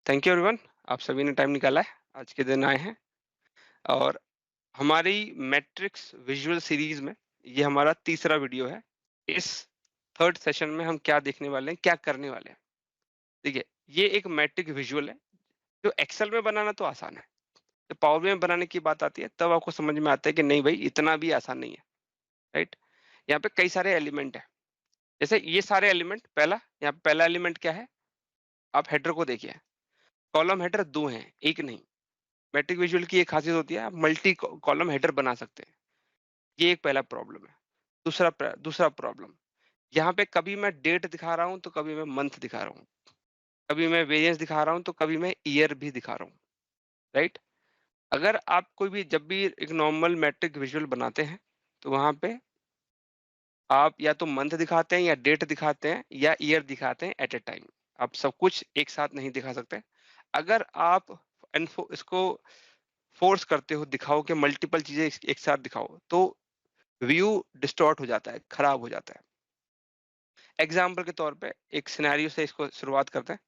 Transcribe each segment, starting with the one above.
Thank you everyone. आप सभी ने टाइम निकाला है, आज के दिन आए हैं और हमारी मैट्रिक्स विजुअल सीरीज में ये हमारा तीसरा वीडियो है। इस थर्ड सेशन में हम क्या देखने वाले हैं, क्या करने वाले हैं। देखिए, ये एक मैट्रिक विजुअल है जो एक्सेल में बनाना तो आसान है। जब पावर बी में बनाने की बात आती है तब आपको समझ में आता है कि नहीं भाई, इतना भी आसान नहीं है। राइट, यहाँ पे कई सारे एलिमेंट है। जैसे ये सारे एलिमेंट, यहाँ पे पहला एलिमेंट क्या है, आप हेडर को देखिए। कॉलम हेडर दो हैं, एक नहीं। मैट्रिक विजुअल की एक खासियत होती है, आप मल्टी कॉलम हेडर बना सकते हैं। ये एक पहला प्रॉब्लम है। दूसरा प्रॉब्लम, यहाँ पे कभी मैं डेट दिखा रहा हूँ तो कभी मैं मंथ दिखा रहा हूँ, कभी मैं वेरिएंस दिखा रहा हूँ तो कभी मैं ईयर भी दिखा रहा हूँ। राइट, अगर आप कोई भी जब भी एक नॉर्मल मैट्रिक विजुअल बनाते हैं तो वहां पे आप या तो मंथ दिखाते हैं या डेट दिखाते हैं या ईयर दिखाते हैं एट ए टाइम। आप सब कुछ एक साथ नहीं दिखा सकते। अगर आप इसको फोर्स करते हो, दिखाओ कि मल्टीपल चीजें एक साथ दिखाओ, तो व्यू डिस्टॉर्ट हो जाता है, खराब हो जाता है। एग्जाम्पल के तौर पे एक सिनेरियो से इसको शुरुआत करते हैं।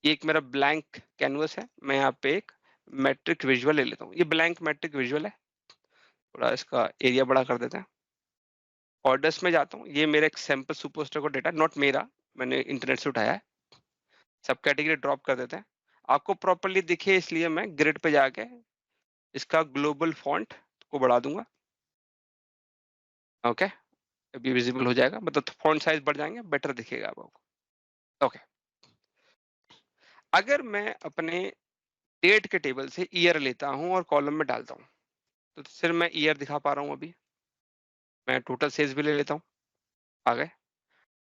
ये एक मेरा ब्लैंक कैनवस है, मैं यहाँ पे एक मैट्रिक विजुअल ले लेता हूँ। ये ब्लैंक मैट्रिक विजुअल है, थोड़ा इसका एरिया बड़ा कर देते हैं। ऑर्डर्स में जाता हूँ, ये मेरा एक सैंपल सुपरस्टार का डेटा, नॉट मेरा, मैंने इंटरनेट से उठाया है। सब कैटेगरी ड्रॉप कर देते हैं। आपको प्रॉपरली दिखे इसलिए मैं ग्रिड पे जाके इसका ग्लोबल फॉन्ट को बढ़ा दूंगा। ओके, अभी विजिबल हो जाएगा, मतलब फॉन्ट साइज बढ़ जाएंगे, बेटर दिखेगा आपको। ओके, अगर मैं अपने डेट के टेबल से ईयर लेता हूं और कॉलम में डालता हूं तो सिर्फ मैं ईयर दिखा पा रहा हूं। अभी मैं टोटल सेल्स भी ले लेता हूं, आ गए।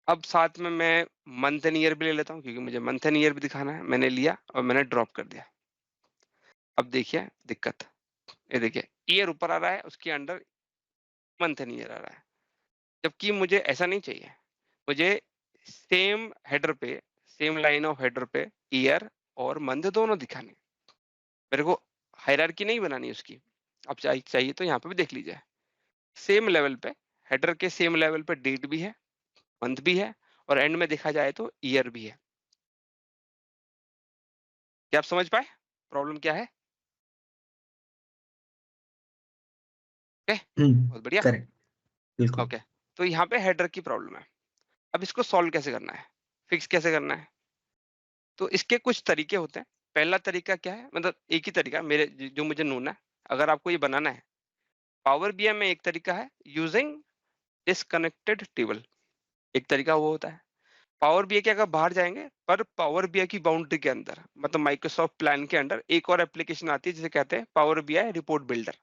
अब साथ में मैं मंथ एंड ईयर भी ले लेता हूं क्योंकि मुझे मंथ एंड ईयर भी दिखाना है। मैंने लिया और मैंने ड्रॉप कर दिया। अब देखिए दिक्कत, ये देखिए ईयर ऊपर आ रहा है, उसके अंडर मंथ एंड ईयर आ रहा है, जबकि मुझे ऐसा नहीं चाहिए। मुझे सेम हेडर पे, सेम लाइन ऑफ हेडर पे ईयर और मंथ दोनों दिखाने। मेरे को हायरार्की नहीं बनानी उसकी। अब चाहिए तो यहाँ पे भी देख लीजिए, सेम लेवल पे, हेडर के सेम लेवल पे डेट भी है, मंथ भी है, और एंड में देखा जाए तो ईयर भी है। क्या आप समझ पाए प्रॉब्लम क्या है? ओके, बहुत बढ़िया। करेक्ट, बिल्कुल। ओके, तो यहाँ पे हेडर की प्रॉब्लम है। अब इसको सॉल्व कैसे करना है, फिक्स कैसे करना है? तो इसके कुछ तरीके होते हैं। पहला तरीका क्या है, मतलब एक ही तरीका मेरे जो मुझे नोन है। अगर आपको ये बनाना है, पावर बीआई में एक तरीका है यूजिंग डिसकनेक्टेड टेबल, एक तरीका वो होता है। पावर बीआई के अगर बाहर जाएंगे, पर पावर बीआई की बाउंड्री के अंदर, मतलब माइक्रोसॉफ्ट प्लान के अंदर एक और एप्लीकेशन आती है जिसे कहते हैं पावर बीआई रिपोर्ट बिल्डर।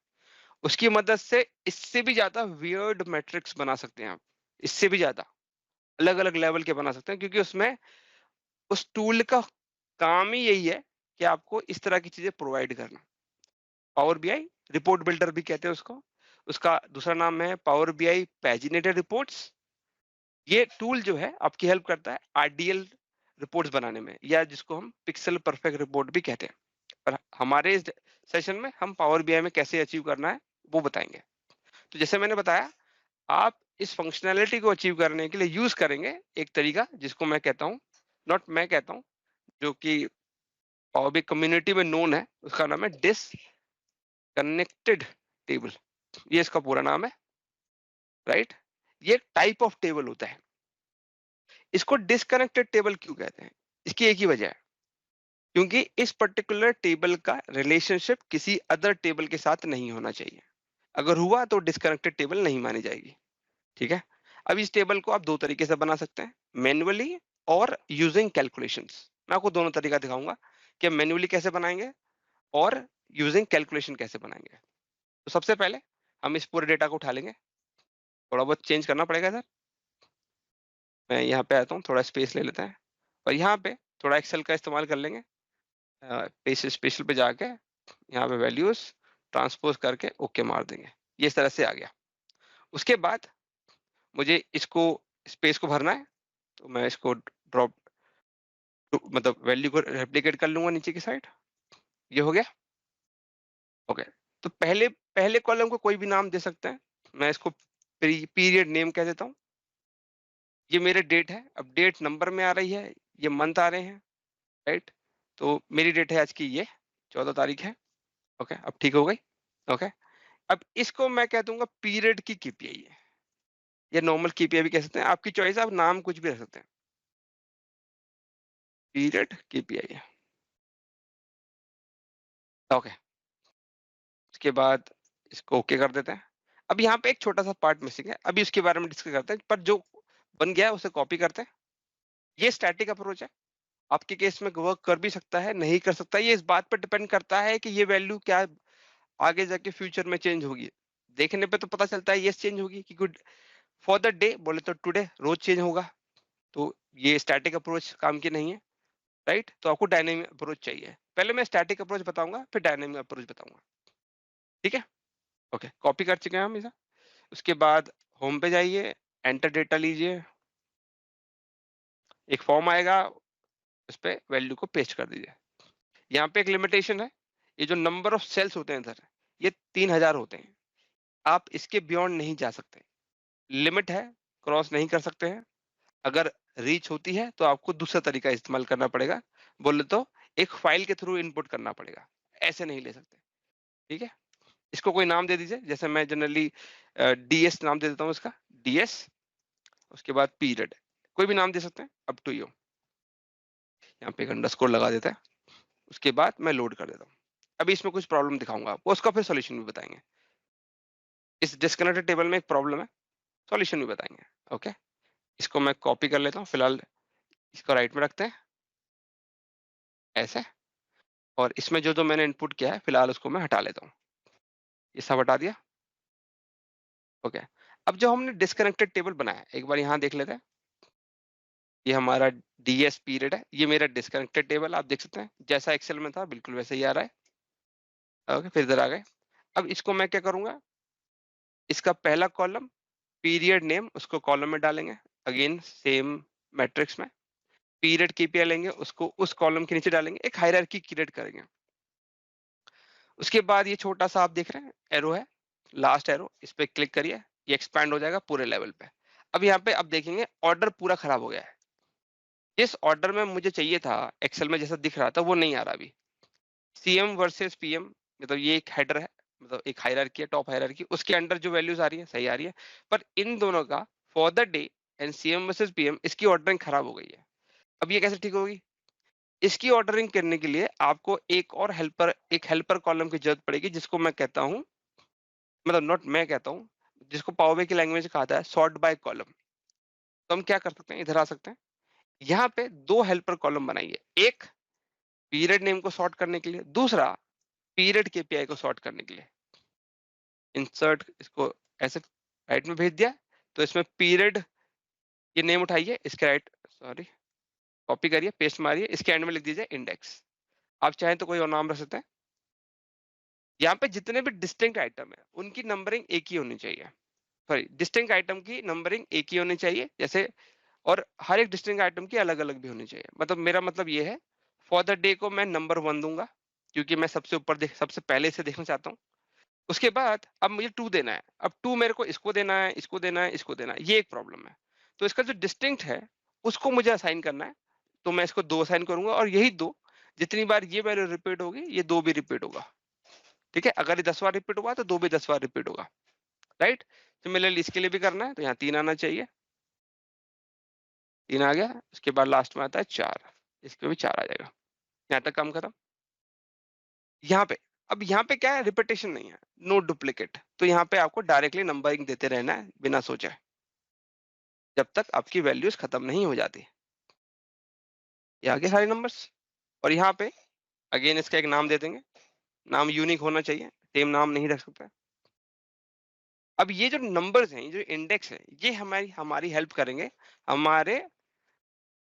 उसकी मदद से इससे भी ज्यादा वियर्ड मैट्रिक्स बना सकते हैं आप। इससे भी ज्यादा अलग अलग लेवल के बना सकते हैं, क्योंकि उसमें उस टूल का काम ही यही है कि आपको इस तरह की चीजें प्रोवाइड करना। पावर बीआई रिपोर्ट बिल्डर भी कहते हैं उसको। उसका दूसरा नाम है पावर बीआई पैजिनेटेड रिपोर्ट्स। ये टूल जो है आपकी हेल्प करता है आरडीएल रिपोर्ट्स बनाने में, या जिसको हम पिक्सल परफेक्ट रिपोर्ट भी कहते हैं। और हमारे इस सेशन में हम पावर बीआई में कैसे अचीव करना है वो बताएंगे। तो जैसे मैंने बताया, आप इस फंक्शनैलिटी को अचीव करने के लिए यूज करेंगे एक तरीका जिसको मैं कहता हूँ, नॉट मैं कहता हूँ, जो कि पावर बीआई कम्युनिटी में नोन है, उसका नाम है डिसकनेक्टेड टेबल। ये इसका पूरा नाम है। राइट, ये टाइप ऑफ टेबल होता है। इसको डिसकनेक्टेड टेबल क्यों कहते हैं? इसकी एक ही वजह है, क्योंकि इस पर्टिकुलर टेबल का रिलेशनशिप किसी अदर टेबल के साथ नहीं होना चाहिए। अगर हुआ तो डिसकनेक्टेड टेबल नहीं मानी जाएगी। ठीक है, अब इस टेबल को आप दो तरीके से बना सकते हैं, मैन्युअली और यूजिंग कैलकुलेशंस। मैं आपको दोनों तरीका दिखाऊंगा कि मैन्युअली कैसे बनाएंगे और यूजिंग कैलकुलेशन कैसे बनाएंगे। तो सबसे पहले हम इस पूरे डेटा को उठा लेंगे। थोड़ा बहुत चेंज करना पड़ेगा सर। मैं यहाँ पे आता हूँ, थोड़ा स्पेस ले लेते हैं और यहाँ पे थोड़ा एक्सेल का इस्तेमाल कर लेंगे। पेज स्पेशल पे जाके यहाँ पे वैल्यूज ट्रांसपोज करके ओके मार देंगे। ये इस तरह से आ गया। उसके बाद मुझे इसको स्पेस को भरना है, तो मैं इसको ड्रॉप, मतलब वैल्यू को रेप्लिकेट कर लूंगा नीचे की साइड। ये हो गया। ओके, तो पहले पहले कॉलम को कोई भी नाम दे सकते हैं। मैं इसको पीरियड नेम कह देता हूँ। ये मेरे डेट है। अब डेट नंबर में आ रही है, ये मंथ आ रहे हैं। राइट, तो मेरी डेट है आज की ये 14 तारीख है। ओके, अब ठीक हो गई। ओके, अब इसको मैं कह दूंगा पीरियड की केपीआई है, या नॉर्मल केपीआई भी कह सकते हैं, आपकी चॉइस है, आप नाम कुछ भी रख सकते हैं। पीरियड केपीआई है। ओके, उसके बाद इसको ओके कर देते हैं। अब यहाँ पे एक छोटा सा पार्ट मिसिंग है, अभी उसके बारे में डिस्कस करते हैं, पर जो बन गया है उसे कॉपी करते हैं। ये स्टैटिक अप्रोच है, आपके केस में वर्क कर भी सकता है, नहीं कर सकता, ये इस बात पर डिपेंड करता है कि ये वैल्यू क्या आगे जाके फ्यूचर में चेंज होगी। देखने पे तो पता चलता है यस चेंज होगी, कि गुड फॉर द डे बोले तो टुडे रोज चेंज होगा। तो ये स्टैटिक अप्रोच काम की नहीं है, राइट। तो आपको डायनेमिक अप्रोच चाहिए। पहले मैं स्टैटिक अप्रोच बताऊंगा, फिर डायनेमिक अप्रोच बताऊंगा, ठीक है। ओके, कॉपी कर चुके हैं हम इसे। उसके बाद होम पे जाइए, एंटर डेटा लीजिए, एक फॉर्म आएगा, उस पे वैल्यू को पेस्ट कर दीजिए। यहाँ पे एक लिमिटेशन है, ये जो नंबर ऑफ सेल्स होते हैं इधर, ये 3000 होते हैं, आप इसके बियॉन्ड नहीं जा सकते, लिमिट है, क्रॉस नहीं कर सकते हैं। अगर रीच होती है तो आपको दूसरा तरीका इस्तेमाल करना पड़ेगा, बोले तो एक फाइल के थ्रू इनपुट करना पड़ेगा, ऐसे नहीं ले सकते, ठीक है। इसको कोई नाम दे दीजिए, जैसे मैं जनरली डीएस नाम दे देता हूँ इसका, डीएस। उसके बाद पीरियड, कोई भी नाम दे सकते हैं, अप टू यू। यहाँ पे एक अंडरस्कोर लगा देता है। उसके बाद मैं लोड कर देता हूँ। अभी इसमें कुछ प्रॉब्लम दिखाऊंगा आपको, उसका फिर सॉल्यूशन भी बताएंगे। इस डिस्कनेक्टेड टेबल में एक प्रॉब्लम है, सॉल्यूशन भी बताएंगे। ओके, इसको मैं कॉपी कर लेता हूँ, फिलहाल इसको राइट में रखते हैं ऐसे, और इसमें जो जो मैंने इनपुट किया है फिलहाल उसको मैं हटा लेता हूँ। ये सब हटा दिया। ओके, अब जो हमने डिस्कनेक्टेड टेबल बनाया, एक बार यहाँ देख लेते हैं। ये हमारा डीएस पीरियड है, ये मेरा डिस्कनेक्टेड टेबल, आप देख सकते हैं जैसा एक्सेल में था बिल्कुल वैसे ही आ रहा है। ओके, फिर इधर आ गए। अब इसको मैं क्या करूंगा, इसका पहला कॉलम पीरियड नेम उसको कॉलम में डालेंगे, अगेन सेम मैट्रिक्स में। पीरियड केपीआई लेंगे, उसको उस कॉलम के नीचे डालेंगे, एक हायरार्की क्रिएट करेंगे। उसके बाद ये छोटा सा आप देख रहे हैं एरो है, लास्ट एरो, इस पे क्लिक करिए, ये एक्सपैंड हो जाएगा पूरे लेवल पे। अब यहाँ पे अब देखेंगे ऑर्डर पूरा खराब हो गया है, जिस ऑर्डर में मुझे चाहिए था एक्सेल में जैसा दिख रहा था वो नहीं आ रहा अभी। सीएम वर्सेस पीएम, मतलब ये एक हेडर है, मतलब एक हायरार्की है, टॉप हायरार्की, उसके अंडर जो वैल्यूज आ रही है सही आ रही है, पर इन दोनों का for the day and CM versus PM, इसकी ऑर्डरिंग खराब हो गई है। अब ये कैसे ठीक होगी, इसकी ऑर्डरिंग करने के लिए आपको एक और हेल्पर, एक हेल्पर कॉलम की जरूरत पड़ेगी, जिसको मैं कहता हूँ, मतलब नॉट मैं कहता हूँ, जिसको पावर BI की लैंग्वेज में कहा था सॉर्ट बाय कॉलम। तो हम क्या कर सकते हैं, इधर आ सकते हैं, यहाँ पे दो हेल्पर कॉलम बनाइए, एक पीरियड नेम को सॉर्ट करने के लिए, दूसरा पीरियड केपीआई को सॉर्ट करने के लिए। इंसर्ट, इसको ऐसे राइट में भेज दिया, तो इसमें पीरियड ये नेम उठाइए, इसके राइट, सॉरी, कॉपी करिए, पेस्ट मारिए, इसके एंड में लिख दीजिए इंडेक्स। आप चाहें तो कोई और नाम रख सकते हैं। यहाँ पे जितने भी डिस्टिंक्ट आइटम है उनकी नंबरिंग एक ही होनी चाहिए, सॉरी, डिस्टिंक्ट आइटम की नंबरिंग एक ही होनी चाहिए, जैसे, और हर एक डिस्टिंक्ट आइटम की अलग अलग भी होनी चाहिए। मतलब मेरा मतलब ये है, फॉर द डे को मैं नंबर 1 दूंगा, क्योंकि मैं सबसे ऊपर देख, सबसे पहले से देखना चाहता हूँ। उसके बाद अब मुझे 2 देना है, अब 2 मेरे को इसको देना है, इसको देना है, इसको देना है, ये एक प्रॉब्लम है। तो इसका जो डिस्टिंक्ट है उसको मुझे असाइन करना है, तो मैं इसको 2 असाइन करूंगा, और यही 2 जितनी बार ये वैल्यू रिपीट होगी ये 2 भी रिपीट होगा, ठीक है। अगर ये 10 बार रिपीट हुआ तो 2 भी 10 बार रिपीट होगा, राइट। सिमिलरली इसके लिए भी करना है, तो यहाँ 3 आना चाहिए, 3 आ गया। उसके बाद लास्ट में आता है 4, इसके भी 4 आ जाएगा। यहाँ तक काम खत्म। यहाँ पे, अब यहाँ पे क्या है, रिपीटेशन नहीं है, नो डुप्लीकेट, तो यहाँ पे आपको डायरेक्टली नंबरिंग देते रहना है बिना सोचे, जब तक आपकी वैल्यूज खत्म नहीं हो जाती। ये आगे सारे नंबर्स, और यहाँ पे अगेन इसका एक नाम दे देंगे, नाम यूनिक होना चाहिए, सेम नाम नहीं रख सकता। अब ये जो नंबर्स हैं, ये जो इंडेक्स है, ये हमारी हमारी हेल्प करेंगे हमारे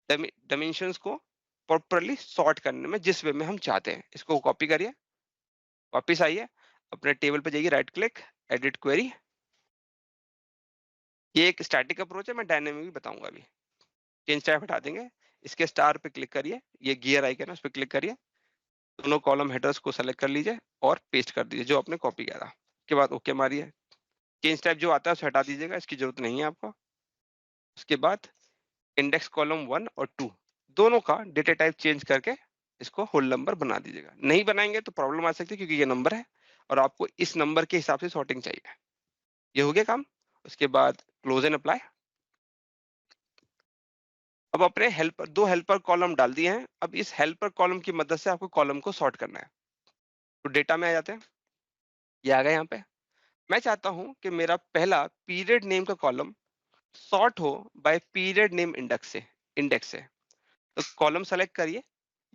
डायमेंशंस को प्रॉपरली सॉर्ट करने में, जिस वे में हम चाहते हैं। इसको कॉपी करिए, वापिस आइए, अपने टेबल पे जाइए, राइट क्लिक, एडिट क्वेरी। ये एक स्टैटिक अप्रोच है, मैं डायनेमिक भी बताऊंगा अभी। चेंज टाइप हटा देंगे, इसके स्टार पे क्लिक करिए, ये गियर आइकन है उस पर क्लिक करिए, दोनों कॉलम हेडर्स को सेलेक्ट कर लीजिए और पेस्ट कर दीजिए जो आपने कॉपी किया था। उसके बाद ओके मारिए, चेंज टाइप जो आता है उसे हटा दीजिएगा, इसकी जरूरत नहीं है आपको। उसके बाद इंडेक्स कॉलम 1 और 2 दोनों का डेटा टाइप चेंज करके इसको होल नंबर बना दीजिएगा। नहीं बनाएंगे तो प्रॉब्लम आ सकती है, क्योंकि ये नंबर है और आपको इस नंबर के हिसाब से सॉर्टिंग चाहिए। ये हो गया काम। उसके बाद क्लोज एंड अप्लाई। अब अपने हेल्पर, 2 हेल्पर कॉलम डाल दिए हैं। अब इस हेल्पर कॉलम की मदद से आपको कॉलम को सॉर्ट करना है। तो डेटा में आ जाते हैं, ये आ गया यहाँ पे। मैं चाहता हूँ कि मेरा पहला पीरियड नेम का कॉलम सॉर्ट हो बाय पीरियड नेम इंडेक्स से। तो कॉलम सेलेक्ट करिए।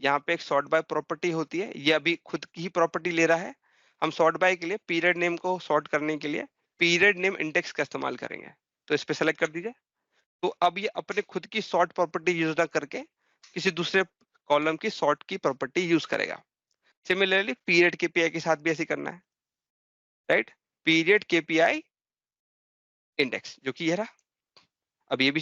यहाँ पे एक सॉर्ट बाय प्रॉपर्टी होती है, ये अभी खुद की ही प्रॉपर्टी ले रहा है। हम सॉर्ट बाय के लिए पीरियड नेम को सॉर्ट करने के लिए पीरियड नेम इंडेक्स का इस्तेमाल करेंगे। तो इस पे सेलेक्ट कर दीजिए। तो अब ये अपने खुद की सॉर्ट प्रॉपर्टी यूज ना करके किसी दूसरे कॉलम की सॉर्ट की प्रॉपर्टी यूज करेगा। सिमिलरली पीरियड केपीआई के साथ भी ऐसे करना है, राइट। पीरियड केपीआई इंडेक्स, जो कि ये रहा। अब ये भी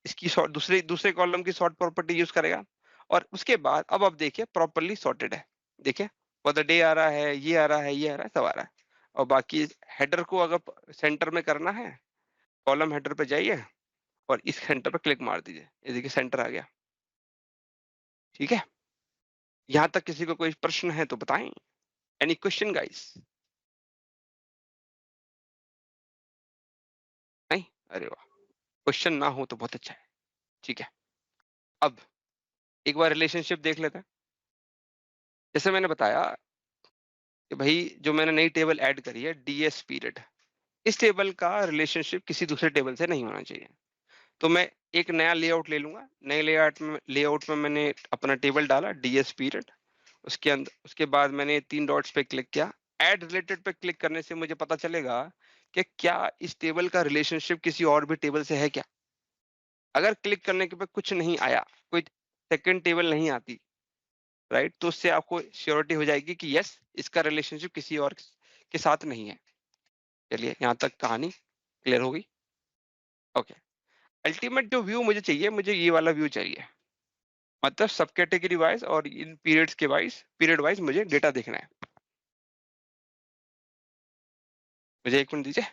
इसकी सॉर्ट दूसरे दूसरे कॉलम की सॉर्ट प्रॉपर्टी यूज करेगा। और उसके बाद अब आप देखिए प्रॉपर्ली सॉर्टेड है। देखिए फॉर द डे आ रहा है, ये आ रहा है, ये आ रहा है, सब आ रहा है। और बाकी हेडर को अगर सेंटर में करना है, कॉलम हेडर पे जाइए और इस सेंटर पर क्लिक मार दीजिए। ये देखिए सेंटर आ गया। ठीक है, यहाँ तक किसी को कोई प्रश्न है तो बताएं। Any question guys? नहीं? अरे वाह, क्वेश्चन ना हो तो बहुत अच्छा है। ठीक है, अब एक बार रिलेशनशिप देख लेते हैं। जैसे मैंने बताया कि भाई जो मैंने नई टेबल ऐड करी है डीएस पीरियड, इस टेबल का रिलेशनशिप किसी दूसरे टेबल से नहीं होना चाहिए। तो मैं एक नया लेआउट ले लूंगा। नए लेआउट में मैंने अपना टेबल डाला डीएस पीरियड। उसके अंदर, उसके बाद मैंने 3 डॉट्स पे क्लिक किया। ऐड रिलेटेड पे क्लिक करने से मुझे पता चलेगा कि क्या इस टेबल का रिलेशनशिप किसी और भी टेबल से है क्या। अगर क्लिक करने के बाद कुछ नहीं आया, कोई सेकंड टेबल नहीं आती, राइट, तो उससे आपको श्योरिटी हो जाएगी कि यस, इसका रिलेशनशिप किसी और के साथ नहीं है। चलिए यहाँ तक कहानी क्लियर हो गई। ओके, अल्टीमेट जो व्यू मुझे चाहिए, मुझे ये वाला व्यू चाहिए। मतलब सब कैटेगरी वाइज और इन पीरियड्स के वाइज, पीरियड वाइज मुझे डेटा देखना है। मुझे 1 मिनट दीजिए।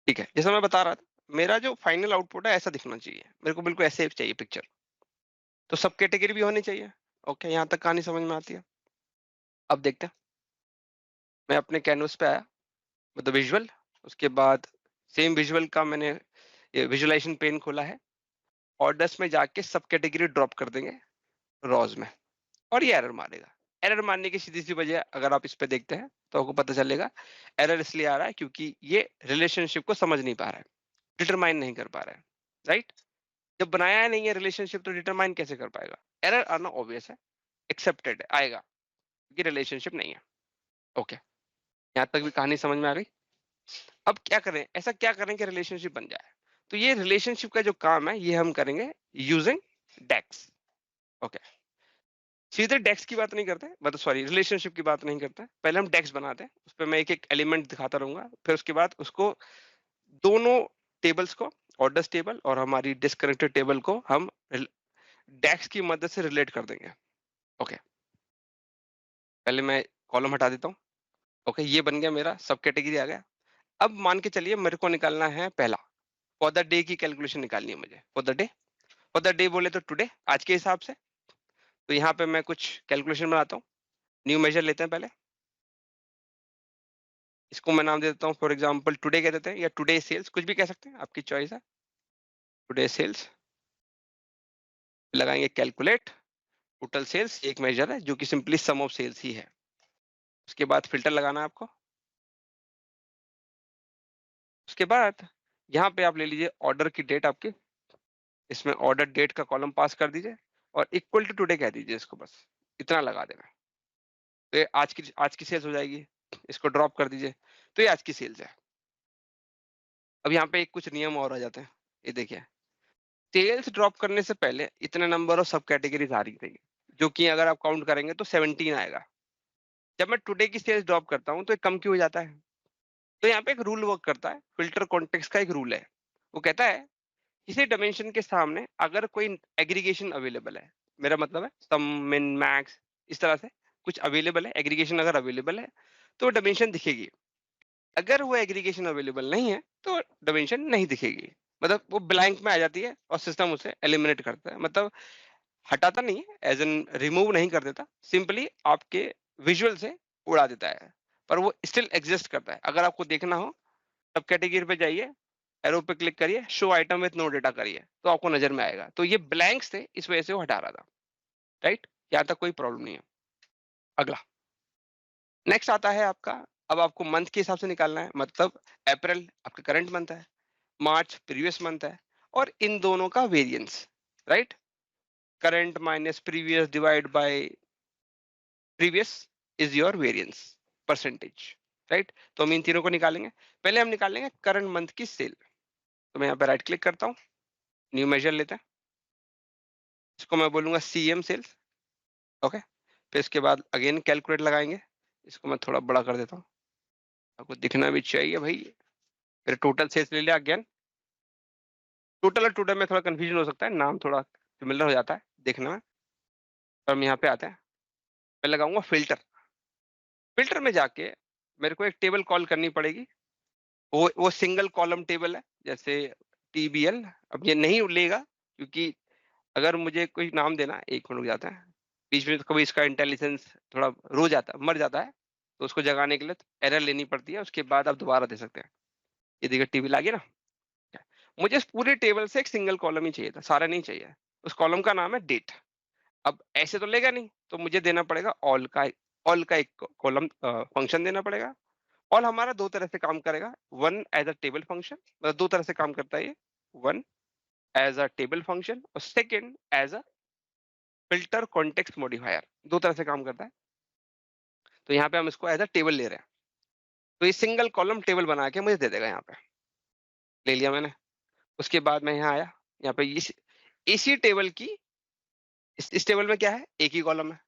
ठीक है, जैसा मैं बता रहा था, मेरा जो फाइनल आउटपुट है ऐसा दिखना चाहिए। मेरे को बिल्कुल ऐसे चाहिए पिक्चर। तो सब कैटेगरी भी होनी चाहिए। ओके, यहाँ तक कहानी समझ में आती है। अब देखते हैं। मैं अपने कैनवस पे आया, मतलब विजुअल। उसके बाद सेम विजुअल का मैंने विजुअलाइजेशन पेन खोला है। ऑर्डर्स में जाके सब कैटेगरी ड्रॉप कर देंगे रॉज में, और ये एरर मारेगा। एरर मारने की सीधी सी वजह, अगर आप इस पे देखते हैं तो आपको पता चलेगा एरर इसलिए आ रहा है क्योंकि ये रिलेशनशिप को समझ नहीं पा रहा है, डिटरमाइन नहीं कर पा रहा है, राइट। जब बनाया नहीं है रिलेशनशिप तो डिटरमाइन कैसे कर पाएगा। एरर आना ऑब्वियस है, एक्सेप्टेड है, आएगा, क्योंकि रिलेशनशिप नहीं है। ओके, यहाँ तक भी कहानी समझ में आ गई। अब क्या करें, ऐसा क्या करें कि रिलेशनशिप बन जाए। तो ये रिलेशनशिप का जो काम है ये हम करेंगे यूजिंग डेक्स। ओके, सीधे डेक्स की बात नहीं करते, मतलब सॉरी रिलेशनशिप की बात नहीं करते। पहले हम डेक्स बनाते हैं, उस पर मैं एक एक एलिमेंट दिखाता रहूंगा। फिर उसके बाद उसको दोनों टेबल्स को, ऑर्डर्स टेबल और हमारी डिस्कनेक्टेड टेबल को हम डेक्स की मदद से रिलेट कर देंगे। ओके, पहले मैं कॉलम हटा देता हूँ। ओके, ये बन गया मेरा सब कैटेगरी आ गया। अब मान के चलिए मेरे को निकालना है पहला, फॉर द डे की कैलकुलेशन निकालनी है मुझे। For the day, for the day बोले तो टुडे, आज के हिसाब से। तो यहाँ पे मैं कुछ कैलकुलेशन बनाता हूँ। न्यू मेजर लेते हैं पहले। इसको मैं नाम दे देता हूँ, फॉर एग्जाम्पल टुडे कह देते हैं, या टुडे सेल्स, कुछ भी कह सकते हैं, आपकी चॉइस है। टुडे सेल्स लगाएंगे, कैलकुलेट टोटल सेल्स, एक मेजर है जो कि सिंपली सम ऑफ सेल्स ही है। उसके बाद फिल्टर लगाना है आपको। उसके बाद यहाँ पे आप ले लीजिए ऑर्डर की डेट आपकी, इसमें ऑर्डर डेट का कॉलम पास कर दीजिए और इक्वल टू टुडे कह दीजिए इसको, बस इतना लगा देना। तो ये आज की सेल्स हो जाएगी। इसको ड्रॉप कर दीजिए, तो ये आज की सेल्स है। अब यहाँ पे कुछ नियम और आ जाते हैं। ये देखिए, सेल्स ड्रॉप करने से पहले इतने नंबर ऑफ सब कैटेगरीज आ रही थी, जो कि अगर आप काउंट करेंगे तो 17 आएगा। जब मैं टुडे की सेल्स ड्रॉप करता हूँ तो ये कम क्यों हो जाता है। तो यहाँ पे एक रूल वर्क करता है, फिल्टर कॉन्टेक्स्ट का एक रूल है। वो कहता है किसी डायमेंशन के सामने अगर कोई एग्रीगेशन अवेलेबल है, मेरा मतलब है सम, मिन, मैक्स, इस तरह से, कुछ अवेलेबल है, एग्रीगेशन अगर अवेलेबल है तो डायमेंशन दिखेगी। अगर वो एग्रीगेशन अवेलेबल नहीं है तो डायमेंशन नहीं दिखेगी, मतलब वो ब्लैंक में आ जाती है और सिस्टम उसे एलिमिनेट करता है, मतलब हटाता नहीं है, एज एन रिमूव नहीं कर देता, सिंपली आपके विजुअल से उड़ा देता है, पर वो स्टिल एग्जिस्ट करता है। अगर आपको देखना हो सब कैटेगरी पे जाइए, एरो पे क्लिक करिए, show item with no data करिए, तो आपको नजर में आएगा। तो ये ब्लैंक्स थे, इस वजह से वो हटा रहा था, राइट। यहाँ तक कोई प्रॉब्लम नहीं है। अगला नेक्स्ट आता है आपका, अब आपको मंथ के हिसाब से निकालना है, मतलब अप्रैल आपका करंट मंथ है, मार्च प्रीवियस मंथ है, और इन दोनों का variance, right. Current minus previous divide by previous is your variance percentage, right. तो हम इन तीनों को निकालेंगे। पहले हम निकालेंगे करंट मंथ की सेल। तो मैं यहाँ पे राइट क्लिक करता हूँ, न्यू मेजर लेते हैं, इसको मैं बोलूंगा सीएम सेल्स, ओके। फिर इसके बाद अगेन कैलकुलेट लगाएंगे, इसको मैं थोड़ा बड़ा कर देता हूँ, आपको दिखना भी चाहिए भाई। फिर टोटल सेल्स ले लिया अगेन, टोटल और टोटल में थोड़ा कंफ्यूजन हो सकता है, नाम थोड़ा सिमिलर हो जाता है देखने में। तो हम यहाँ पे आते हैं, मैं लगाऊंगा फिल्टर। फिल्टर में जाके मेरे को एक टेबल कॉल करनी पड़ेगी, वो सिंगल कॉलम टेबल है, जैसे टीबीएल। अब ये नहीं लेगा, क्योंकि अगर मुझे कोई नाम देना, एक मिनट रुक जाता है, बीच में तो कभी इसका इंटेलिजेंस थोड़ा रो जाता मर जाता है, तो उसको जगाने के लिए एरर लेनी पड़ती है, उसके बाद आप दोबारा दे सकते हैं। ये देखिए टेबल आ गया ना। मुझे इस पूरे टेबल से एक सिंगल कॉलम ही चाहिए था, सारा नहीं चाहिए। उस कॉलम का नाम है डेट। अब ऐसे तो लेगा नहीं, तो मुझे देना पड़ेगा ऑल का एक कॉलम फंक्शन देना पड़ेगा। ऑल हमारा दो तरह से काम करेगा, one as a table function, मतलब दो तरह से काम करता है ये, one as a table function और second as a filter context modifier, दो तरह से काम करता है। तो यहाँ पे हम इसको एज अ टेबल ले रहे हैं, तो ये सिंगल कॉलम टेबल बना के मुझे दे देगा। यहाँ पे ले लिया मैंने। उसके बाद मैं यहाँ आया, यहाँ पे इसी टेबल की इस टेबल में क्या है, एक ही कॉलम है,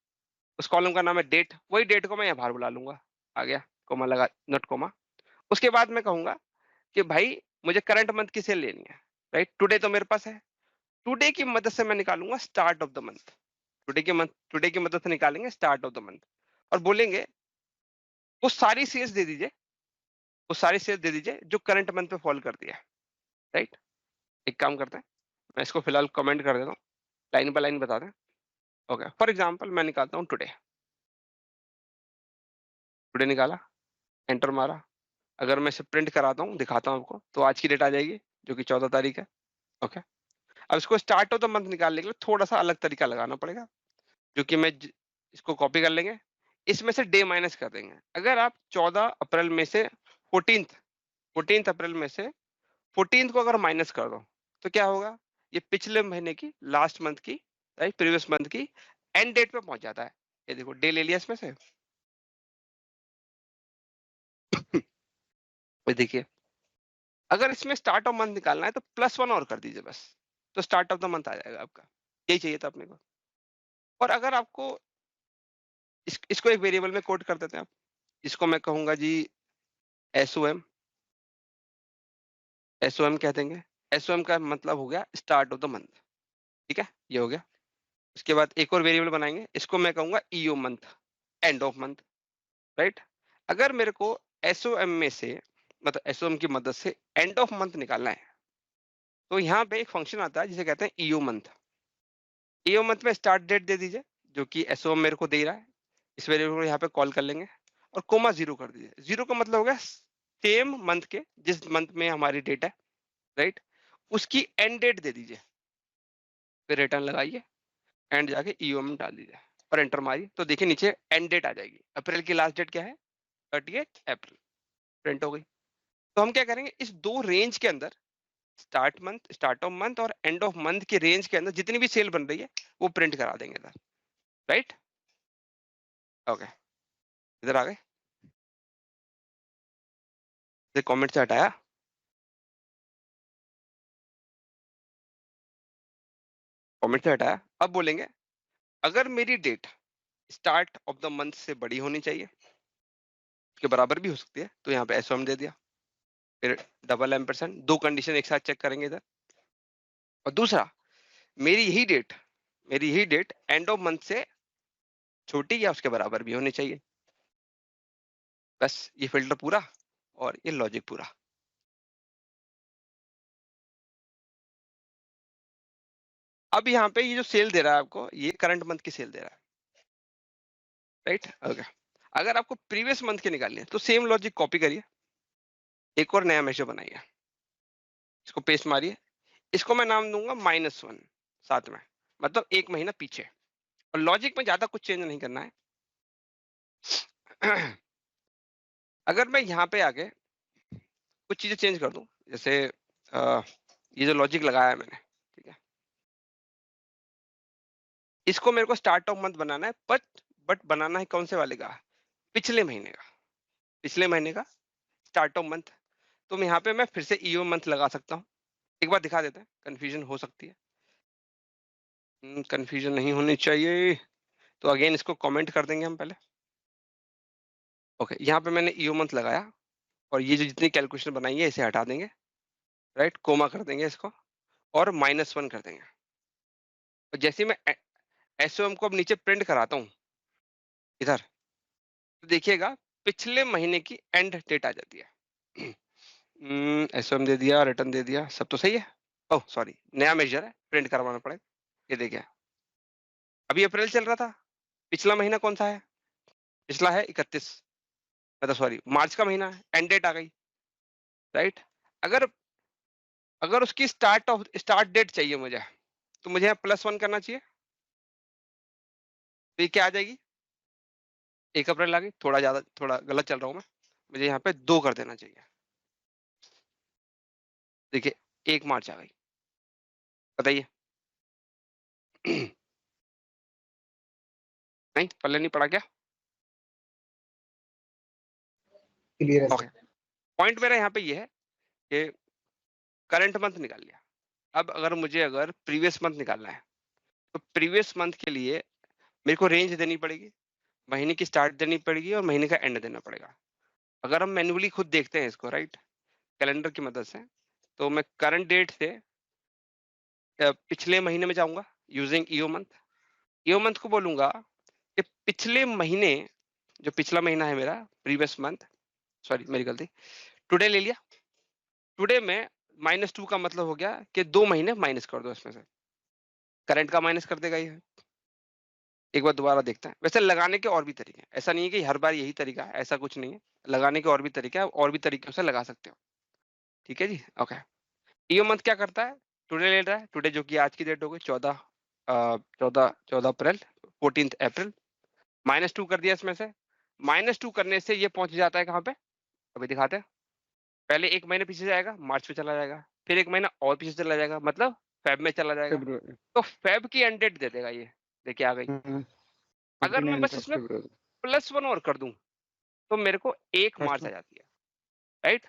उस कॉलम का नाम है डेट। वही डेट को मैं यहाँ बाहर बुला लूंगा, आ गया, कोमा लगा, नॉट कोमा। उसके बाद मैं कहूंगा कि भाई मुझे करंट मंथ की सेल लेनी है, राइट। टुडे तो मेरे पास है, टुडे की मदद से मैं निकालूंगा start of the month. Today की मदद से निकालेंगे स्टार्ट ऑफ द मंथ, और बोलेंगे वो सारी सेल्स दे दीजिए, वो सारी सेल्स दे दीजिए जो करंट मंथ पे फॉल करती है, राइट। एक काम करते हैं, मैं इसको फिलहाल कमेंट कर देता हूँ, लाइन बाय लाइन बता दें। ओके, फॉर एग्जाम्पल मैं निकालता हूँ टुडे। टुडे निकाला, एंटर मारा। अगर मैं इसे प्रिंट कराता हूँ, दिखाता हूँ आपको, तो आज की डेट आ जाएगी जो कि 14 तारीख है। ओके, अब इसको स्टार्ट ऑफ द मंथ निकालने के लिए थोड़ा सा अलग तरीका लगाना पड़ेगा, जो कि इसको कॉपी कर लेंगे, इसमें से डे माइनस कर देंगे। अगर आप 14 अप्रैल में से 14 अप्रैल में से 14 को अगर माइनस कर दो, तो क्या होगा, ये पिछले महीने की लास्ट मंथ की, राइट, प्रीवियस मंथ की एंड डेट पे पहुंच जाता है। ये देखो डे ले लिया इसमें से। ये देखिए, अगर इसमें स्टार्ट ऑफ मंथ निकालना है तो +1 और कर दीजिए बस, तो स्टार्ट ऑफ द मंथ आ जाएगा आपका। यही चाहिए था अपने को। और अगर आपको इसको एक वेरिएबल में कोड कर देते हैं आप, इसको मैं कहूंगा जी एसओएम। एसओएम कह देंगे, एसओएम का मतलब हो गया स्टार्ट ऑफ द मंथ, ठीक है, ये हो गया। उसके बाद एक और वेरिएबल बनाएंगे, इसको मैं कहूंगा EO month, end of month, right. अगर मेरे को एसओएम में से, मतलब एसओएम की मदद से एंड ऑफ मंथ निकालना है, तो यहाँ पे एक फंक्शन आता है जिसे कहते हैं ईओ मंथ। ईओ मंथ में स्टार्ट डेट दे दीजिए, जो कि एसओएम मेरे को दे रहा है, इस वेरिएबल को यहाँ पे कॉल कर लेंगे, और कोमा 0 कर दीजिए। 0 का मतलब हो गया सेम मंथ के, जिस मंथ में हमारी डेट है, राइट, उसकी एंड डेट दे दीजिए। फिर रिटर्न लगाइए, एंड जाके ईओ में डाल दीजिए और एंटर मारिए, तो देखिए नीचे एंड डेट आ जाएगी। अप्रैल की लास्ट डेट क्या है, 30 अप्रैल, प्रिंट हो गई। तो हम क्या करेंगे, इस दो रेंज के अंदर, स्टार्ट ऑफ मंथ और एंड ऑफ मंथ के रेंज के अंदर जितनी भी सेल बन रही है वो प्रिंट करा देंगे इधर, राइट। ओके, इधर आ गए, कमेंट से हटाया, कमेंट से हटाया। अब बोलेंगे अगर मेरी date start of the month से बड़ी होनी चाहिए, के बराबर भी हो सकती है, तो यहाँ पे एसओएम दे दिया, फिर डबल एम्परसेंड, दो कंडीशन एक साथ चेक करेंगे इधर। और दूसरा, मेरी यही डेट एंड ऑफ मंथ से छोटी या उसके बराबर भी होनी चाहिए। बस ये फिल्टर पूरा और ये लॉजिक पूरा। अब यहाँ पे ये जो सेल दे रहा है आपको, ये करंट मंथ की सेल दे रहा है, राइट? ओके। अगर आपको प्रीवियस मंथ की निकालनी है तो सेम लॉजिक कॉपी करिए, एक और नया मेजर बनाइए, इसको पेस्ट मारिए, इसको मैं नाम दूंगा -1 साथ में, मतलब 1 महीना पीछे। और लॉजिक में ज्यादा कुछ चेंज नहीं करना है। अगर मैं यहाँ पे आके कुछ चीजें चेंज कर दूं, जैसे ये जो लॉजिक लगाया है मैंने, ठीक है, इसको मेरे को स्टार्ट ऑफ मंथ बनाना है, बट बनाना है कौन से वाले का? पिछले महीने का, पिछले महीने का स्टार्ट ऑफ मंथ। तो मैं यहाँ पे मैं फिर से ईओ मंथ लगा सकता हूँ। एक बार दिखा देते हैं, कंफ्यूजन हो सकती है। कंफ्यूजन नहीं होनी चाहिए, तो अगेन इसको कमेंट कर देंगे हम पहले। ओके, यहाँ पे मैंने ईओ मंथ लगाया और ये जो जितनी कैलकुलेशन बनाई है इसे हटा देंगे, राइट? कोमा कर देंगे इसको और -1 कर देंगे। और जैसे मैं एसओएम को अब नीचे प्रिंट कराता हूँ इधर, तो देखिएगा पिछले महीने की एंड डेट आ जाती है। एसओएम दे दिया, रिटर्न दे दिया, सब तो सही है। ओह सॉरी, नया मेजर है, प्रिंट करवाना पड़ेगा। ये देखिए, अभी अप्रैल चल रहा था, पिछला महीना कौन सा है? पिछला है 31, मतलब सॉरी मार्च का महीना है, एंड डेट आ गई, राइट? अगर अगर उसकी स्टार्ट डेट चाहिए मुझे, तो मुझे यहाँ +1 करना चाहिए, तो ये क्या आ जाएगी? 1 अप्रैल आ गई, थोड़ा गलत चल रहा हूँ मैं, मुझे यहाँ पे 2 कर देना चाहिए। देखिए 1 मार्च आ गई, बताइए। नहीं, पल्ले नहीं पड़ा क्या? क्लियर है ओके, पॉइंट मेरा यहाँ पे ये है कि करंट मंथ निकाल लिया। अब अगर प्रीवियस मंथ निकालना है, तो प्रीवियस मंथ के लिए मेरे को रेंज देनी पड़ेगी, महीने की स्टार्ट देनी पड़ेगी और महीने का एंड देना पड़ेगा। अगर हम मैन्युअली खुद देखते हैं इसको, राइट, कैलेंडर की मदद से, तो मैं करंट डेट से पिछले महीने में जाऊंगा using EO month. EO month को बोलूंगा कि पिछले महीने, जो पिछला महीना है मेरा, प्रीवियस मंथ, सॉरी मेरी गलती, टुडे ले लिया। टुडे में -2 का मतलब हो गया कि 2 महीने माइनस कर दो इसमें से, करंट का माइनस कर देगा ये। एक बार दोबारा देखते हैं। वैसे लगाने के और भी तरीके हैं, ऐसा नहीं है कि हर बार यही तरीका है, ऐसा कुछ नहीं है। लगाने के और भी तरीके हैं, और भी तरीकों से लगा सकते हो। ठीक है जी, ओके। ईओ मंथ क्या करता है? टुडे ले रहा है, टुडे जो कि आज की डेट हो गई 14 अप्रैल, 14 अप्रैल, -2 कर दिया इसमें से। -2 करने से ये पहुंच जाता है कहाँ पे? अभी दिखाते हैं। पहले 1 महीने पीछे जाएगा, मार्च में चला जाएगा, फिर 1 महीना और पीछे चला जाएगा, मतलब फेब में चला जाएगा। फरवरी। तो फेब की एंड डेट दे देगा ये, देखिए आ गई। अगर मैं 29 बस इसमें फरवरी। +1 और कर दूं, तो मेरे को 1 फर्स्ट मार्च आ जाती है, राइट?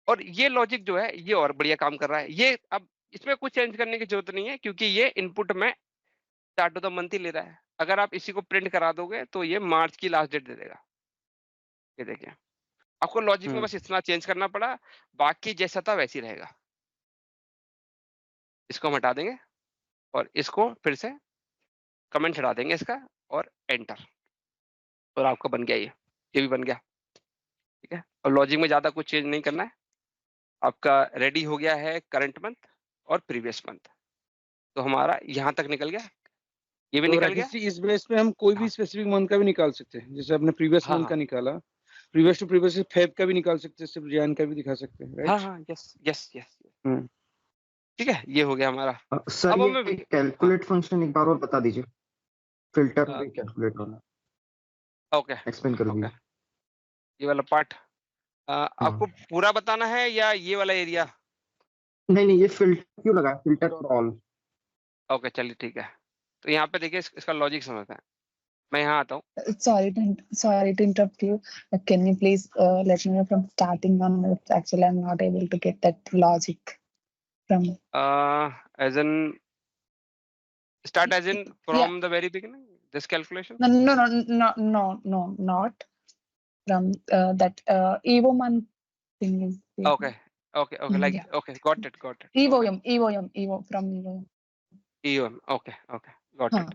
और ये लॉजिक जो है ये और बढ़िया काम कर रहा है। ये अब इसमें कुछ चेंज करने की जरूरत नहीं है, क्योंकि ये इनपुट में स्टार्ट ऑफ द मंथ ही ले रहा है। अगर आप इसी को प्रिंट करा दोगे तो ये मार्च की लास्ट डेट दे देगा। ये देखिए, आपको लॉजिक में बस इतना चेंज करना पड़ा, बाकी जैसा था वैसे ही रहेगा। इसको हम हटा देंगे और इसको फिर से कमेंट हटा देंगे इसका, और एंटर, और आपका बन गया ये भी बन गया। ठीक है, और लॉजिक में ज्यादा कुछ चेंज नहीं करना है। आपका रेडी हो गया है करंट मंथ और प्रीवियस मंथ। तो हमारा यहाँ तक निकल गया, ये भी तो निकल राकेश गया। जी, इस बेस पे हम कोई भी हाँ स्पेसिफिक मंथ का भी निकाल सकते हैं, जैसे आपने प्रीवियस हाँ मंथ हाँ का निकाला, प्रीवियस टू प्रीवियस फेब का भी निकाल सकते हैं, सिर्फ जैन का भी दिखा सकते हैं, हाँ राइट? हाँ, यस यस यस। हम्म। ठीक है, ये हो गया हमारा। सर अब ये हमें हाँ, कैलकुलेट फंक्शन एक बार और बता दीजिए, फिल्टर अ, और कैलकुलेट वाला ओके एक्सप्लेन कर ओके, दीजिए। ये वाला पार्ट आपको हाँ पूरा बताना है या ये वाला एरिया? नहीं नहीं, ये फिल्टर क्यों लगा, फिल्टर और ऑल? ओके चलिए ठीक है। तो यहाँ पे देखिए इसका लॉजिक समझते हैं। मैं यहाँ आता हूँ। Sorry to interrupt you. Can you please let me know from starting onwards? Actually, I'm not able to get that logic from. As an start as in Yeah. From the very beginning this calculation. Not from that Evo month thing is. Okay okay okay, like Yeah. Okay, got it okay. Evo from Evo. EOM, okay okay, got हाँ. It.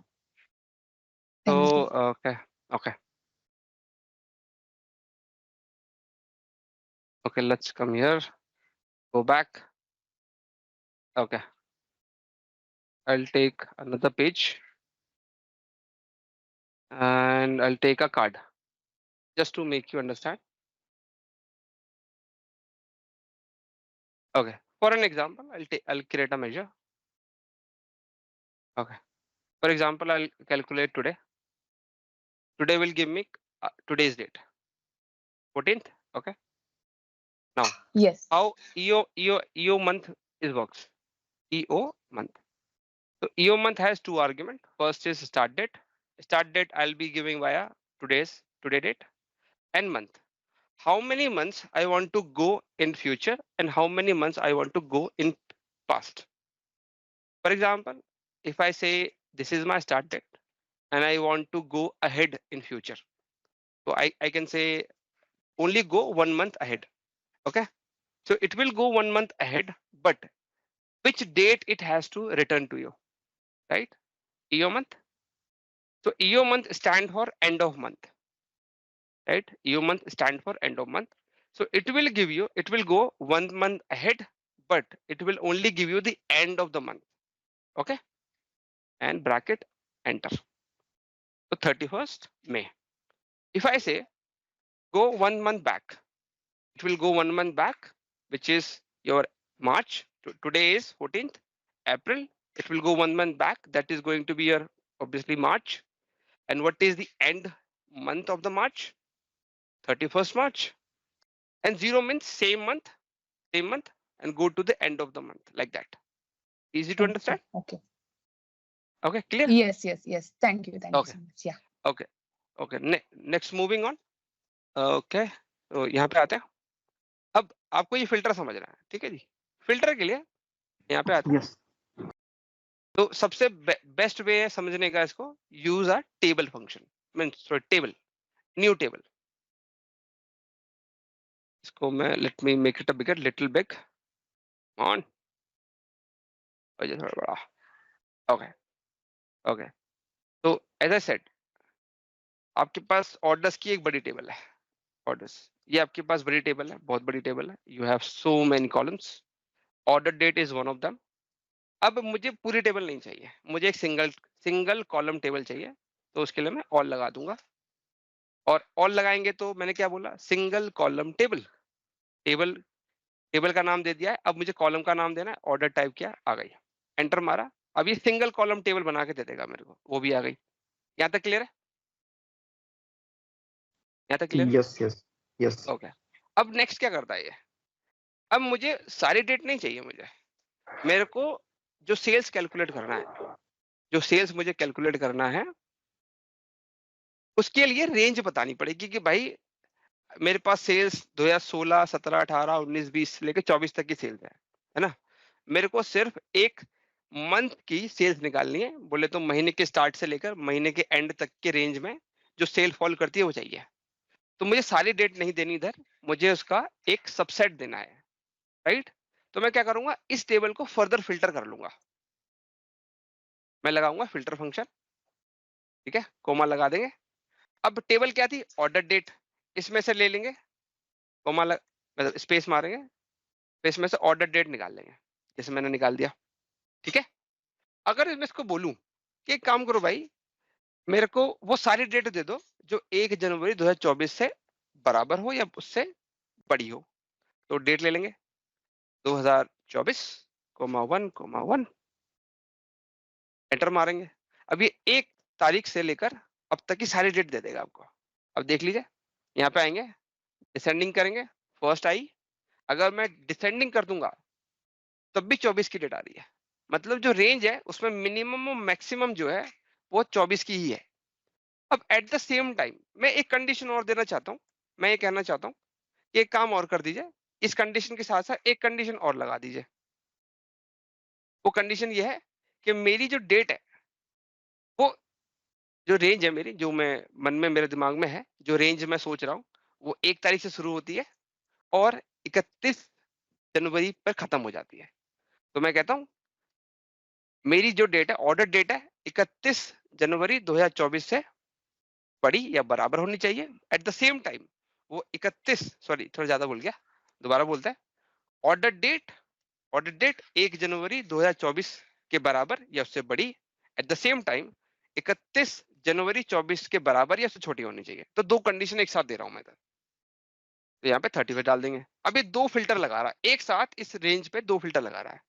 So, Thank you. okay, okay. Okay, let's come here, go back. Okay, I'll take another page and I'll take a card just to make you understand. Okay, for an example, I'll create a measure. Okay, for example, I'll calculate today. Today will give me today's date, 14th. Okay. Now, Yes. how EO month is works? EO month. So EO month has two arguments. First is start date. Start date I'll be giving via today date, and month. How many months I want to go in future and how many months I want to go in past. For example, if I say this is my start date and I want to go ahead in future, so I can say only go 1 month ahead. Okay, so it will go 1 month ahead, but which date it has to return to you, right? EO month. So EO month stand for end of month, right? EO month stand for end of month. So it will give you, it will go 1 month ahead, but it will only give you the end of the month. Okay, and bracket enter. So 31st May. If I say go 1 month back, it will go 1 month back, which is your March. Today is 14th April. It will go 1 month back. That is going to be your obviously March. And what is the end month of the March? 31st March. And 0 means same month, and go to the end of the month like that. Easy to understand? Okay. Okay, clear? Yes. Thank you. Thank you Okay. so much. Yeah. Okay. Okay. Next moving on. Okay. तो यहाँ पे आते हैं. अब आपको ये filter समझना है, ठीक है जी? फिल्टर के लिए यहाँ पे आते हैं. Yes. तो सबसे बेस्ट वे है समझने का इसको, use a table function, means table, new table. इसको मैं let me make it a bigger, little big on, थोड़ा बड़ा. Okay okay. तो एज आई सेड, आपके पास ऑर्डर्स की एक बड़ी टेबल है. ऑर्डर्स, ये आपके पास बड़ी टेबल है, बहुत बड़ी टेबल है. You have so many columns. Order date is one of them. अब मुझे पूरी टेबल नहीं चाहिए, मुझे एक सिंगल कॉलम टेबल चाहिए. तो उसके लिए मैं ऑल लगा दूंगा. और ऑल लगाएंगे तो मैंने क्या बोला, सिंगल कॉलम टेबल. टेबल का नाम दे दिया है. अब मुझे कॉलम का नाम देना है. ऑर्डर टाइप किया, आ गई. एंटर मारा. अब ये सिंगल कॉलम टेबल बना के दे देगा मेरे को, वो भी आ गई. यहाँ तक क्लियर है? यहाँ तक क्लियर? Yes. ओके. अब नेक्स्ट क्या करता है ये? अब मुझे सारी डेट नहीं चाहिए. मेरे को जो सेल्स कैलकुलेट करना है, जो सेल्स मुझे कैलकुलेट करना है, उसके लिए रेंज बतानी पड़ेगी कि भाई मेरे पास सेल्स 2016, 17, 18, 19, 20 लेकर 24 तक की सेल्स है ना. मेरे को सिर्फ एक मंथ की सेल्स निकालनी है. बोले तो महीने के स्टार्ट से लेकर महीने के एंड तक के रेंज में जो सेल फॉल करती है वो चाहिए. तो मुझे सारी डेट नहीं देनी इधर, मुझे उसका एक सबसेट देना है, राइट? तो मैं क्या करूंगा, इस टेबल को फर्दर फिल्टर कर लूंगा. मैं लगाऊंगा फिल्टर फंक्शन, ठीक है, कोमा लगा देंगे. अब टेबल क्या थी, ऑर्डर डेट. इसमें से ले लेंगे, कोमा मतलब स्पेस मारेंगे, तो इसमें से ऑर्डर डेट निकाल लेंगे, जैसे मैंने निकाल दिया. ठीक है. अगर मैं इसको बोलूं कि एक काम करो भाई, मेरे को वो सारी डेट दे दो जो 1 जनवरी 2024 से बराबर हो या उससे बड़ी हो, तो डेट ले लेंगे 2024,1,1, एंटर मारेंगे. अब ये 1 तारीख से लेकर अब तक की सारी डेट दे देगा आपको. अब देख लीजिए, यहाँ पे आएंगे, डिसेंडिंग करेंगे, फर्स्ट आई. अगर मैं डिसेंडिंग कर दूंगा तब भी 24 की डेट आ रही है. मतलब जो रेंज है उसमें मिनिमम और मैक्सिमम जो है वो 24 की ही है. अब एट द सेम टाइम मैं एक कंडीशन और देना चाहता हूँ. मैं ये कहना चाहता हूँ कि एक काम और कर दीजिए, इस कंडीशन के साथ साथ एक कंडीशन और लगा दीजिए. वो कंडीशन ये है कि मेरी जो डेट है, वो जो रेंज है मेरी, जो मैं मन में मेरे दिमाग में है, जो रेंज मैं सोच रहा हूँ, वो 1 तारीख से शुरू होती है और 31 जनवरी पर खत्म हो जाती है. तो मैं कहता हूँ मेरी जो डेट है, ऑर्डर डेट है 31 जनवरी 2024 से बड़ी या बराबर होनी चाहिए। एट द सेम टाइम वो 31, सॉरी थोड़ा ज्यादा बोल गया, दोबारा बोलते हैं। ऑर्डर डेट 1 जनवरी 2024 के बराबर या उससे बड़ी, एट द सेम टाइम 31 जनवरी 24 के बराबर या उससे छोटी होनी चाहिए। तो दो कंडीशन एक साथ दे रहा हूं मैं इधर, तो यहाँ पे 35 डाल देंगे। अब ये दो फिल्टर लगा रहा है एक साथ, इस रेंज पे दो फिल्टर लगा रहा है।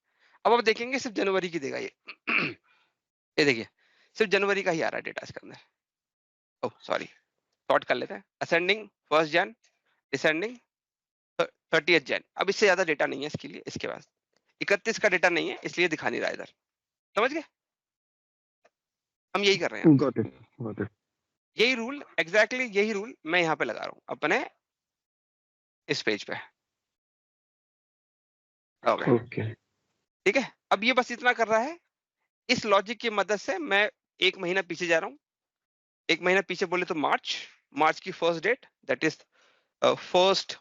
अब आप देखेंगे सिर्फ जनवरी की देगा ये ये देखिए सिर्फ जनवरी का ही आ रहा है डेटा इसके अंदर। ओह सॉरी, शॉर्ट कर लेते हैं। असेंडिंग 1 जन, डिसेंडिंग 30 जन। अब इससे ज्यादा डेटा नहीं है इसके लिए, इसके पास 31 का डेटा नहीं है इसलिए दिखा नहीं रहा इधर। समझ गए? हम यही कर रहे हैं, Got it. यही रूल एग्जैक्टली यही रूल मैं यहाँ पे लगा रहा हूँ अपने इस पेज पे। Okay Okay. ठीक है, अब ये बस इतना कर रहा है। इस लॉजिक की मदद से मैं 1 महीना पीछे जा रहा हूँ। 1 महीना पीछे बोले तो मार्च की फर्स्ट डेट दैट इज 1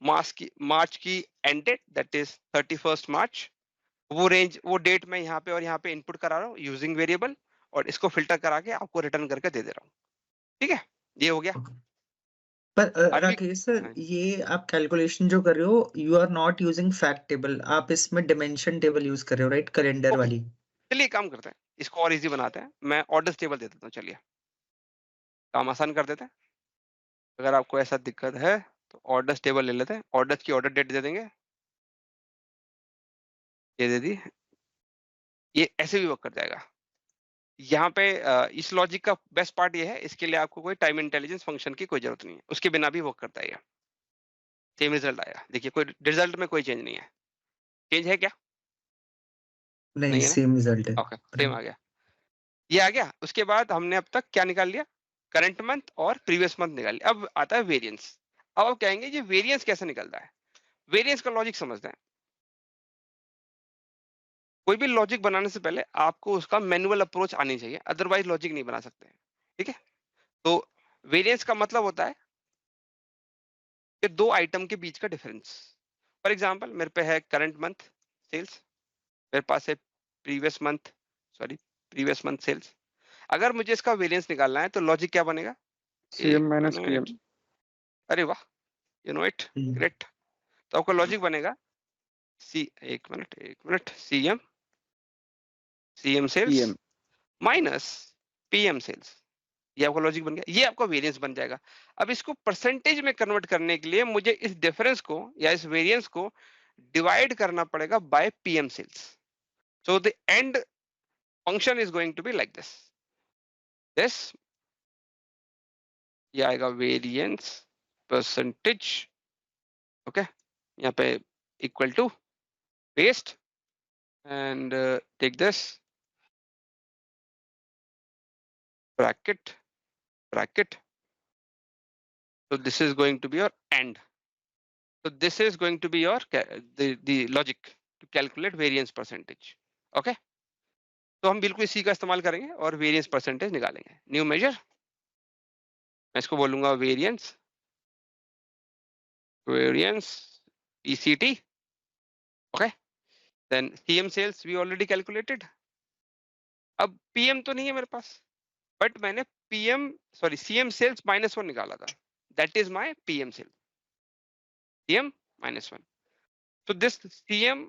मार्च की एंड डेट दैट इज 31 मार्च। वो रेंज वो डेट मैं यहाँ पे और यहाँ पे इनपुट करा रहा हूँ यूजिंग वेरिएबल, और इसको फिल्टर करा के आपको रिटर्न करके दे दे रहा हूँ। ठीक है, ये हो गया। पर अभी राकेश सर, हाँ, ये आप कैलकुलेशन जो कर रहे हो, you are not using fact table, आप इसमें डिमेंशन टेबल यूज कर रहे हो, राइट? कैलेंडर ओके वाली। चलिए काम करते हैं, इसको और इजी बनाते हैं। मैं ऑर्डर्स टेबल दे देता हूँ, चलिए काम आसान कर देते हैं। अगर आपको ऐसा दिक्कत है तो ऑर्डर्स टेबल ले लेते हैं। ऑर्डर्स की ऑर्डर डेट दे देंगे, ये दे दी, ये ऐसे भी वर्क कर जाएगा। यहाँ पे इस लॉजिक का बेस्ट पार्ट ये है, इसके लिए आपको कोई टाइम इंटेलिजेंस फंक्शन की कोई जरूरत नहीं है, उसके बिना भी वर्क करता है ये, सेम रिजल्ट आएगा। देखिए कोई रिजल्ट में कोई चेंज नहीं है। चेंज है क्या? नहीं, नहीं है ना? सेम रिजल्ट है। ओके सेम आ गया, ये आ गया। उसके बाद हमने अब तक क्या निकाल लिया? करंट मंथ और प्रीवियस मंथ निकाल लिया। अब आता है वेरिएंस। अब आप कहेंगे ये वेरिएंस कैसे निकलता है? वेरिएंस का लॉजिक समझते हैं। कोई भी लॉजिक बनाने से पहले आपको उसका मैनुअल अप्रोच आनी चाहिए, अदरवाइज लॉजिक नहीं बना सकते। ठीक है, तो वेरिएंस का मतलब होता है कि दो आइटम के बीच का डिफरेंस। फॉर एग्जांपल मेरे पे है करंट मंथ सेल्स, मेरे पास है प्रीवियस मंथ सेल्स। अगर मुझे इसका वेरिएंस निकालना है तो लॉजिक क्या बनेगा? CM एक minus PM. मिनट, अरे वाह, you know it, hmm. Great. तो आपका लॉजिक बनेगा एक minute CM sales PM. Minus PM sales. ये आपका लॉजिक बन गया, ये आपका वेरिएंस बन जाएगा। अब इसको परसेंटेज में कन्वर्ट करने के लिए मुझे इस डिफरेंस को या इस वेरिएंस को डिवाइड करना पड़ेगा by PM sales. So the end function is going to be like this ये आएगा वेरिएंस परसेंटेज। ओके, यहाँ पे equal to paste and take this bracket. So this is going to be your end. So this is going to be your the logic to calculate variance percentage. Okay, तो हम बिल्कुल इसी का इस्तेमाल करेंगे और वेरिएंस परसेंटेज निकालेंगे। New major, मैं इसको बोलूंगा variance ECT. Okay, then CM sales we already calculated. अब PM तो नहीं है मेरे पास, बट मैंने CM sales -1 निकाला था, that is my PM sales, CM -1. So this CM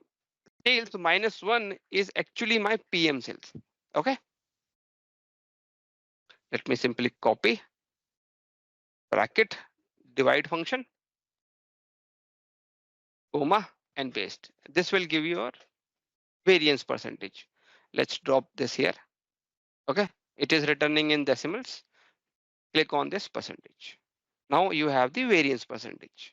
sales -1 is actually my PM sales. Okay, let me simply copy bracket divide function, comma and paste. This will give you your variance percentage. Let's drop this here. Okay, it is returning in decimals. Click on this percentage. Now you have the variance percentage.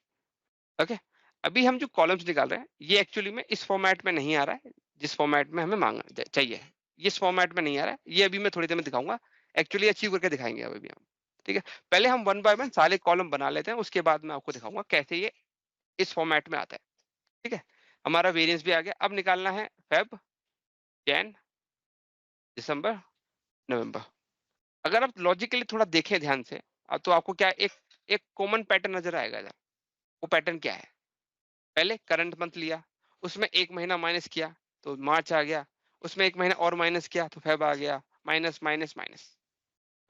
Okay, अभी हम जो columns निकाल रहे हैं ये actually में इस format में नहीं आ रहा है जिस फॉर्मेट में हमें मांगा चाहिए। इस फॉर्मेट में नहीं आ रहा है, ये अभी मैं थोड़ी देर में दिखाऊंगा। एक्चुअली अचीव करके दिखाएंगे अभी हम। ठीक है, पहले हम 1 बाय 1 सारे कॉलम बना लेते हैं, उसके बाद मैं आपको दिखाऊंगा कैसे ये इस फॉर्मेट में आता है। ठीक है, हमारा वेरिएंस भी आ गया। अब निकालना है फेब, जैन, दिसंबर, नवंबर। अगर आप लॉजिकली थोड़ा देखें ध्यान से तो आपको क्या एक कॉमन पैटर्न नजर आएगा इधर। वो पैटर्न क्या है? पहले करंट मंथ लिया, उसमें 1 महीना माइनस किया तो मार्च आ गया, उसमें 1 महीना और माइनस किया तो फेब आ गया, माइनस माइनस माइनस।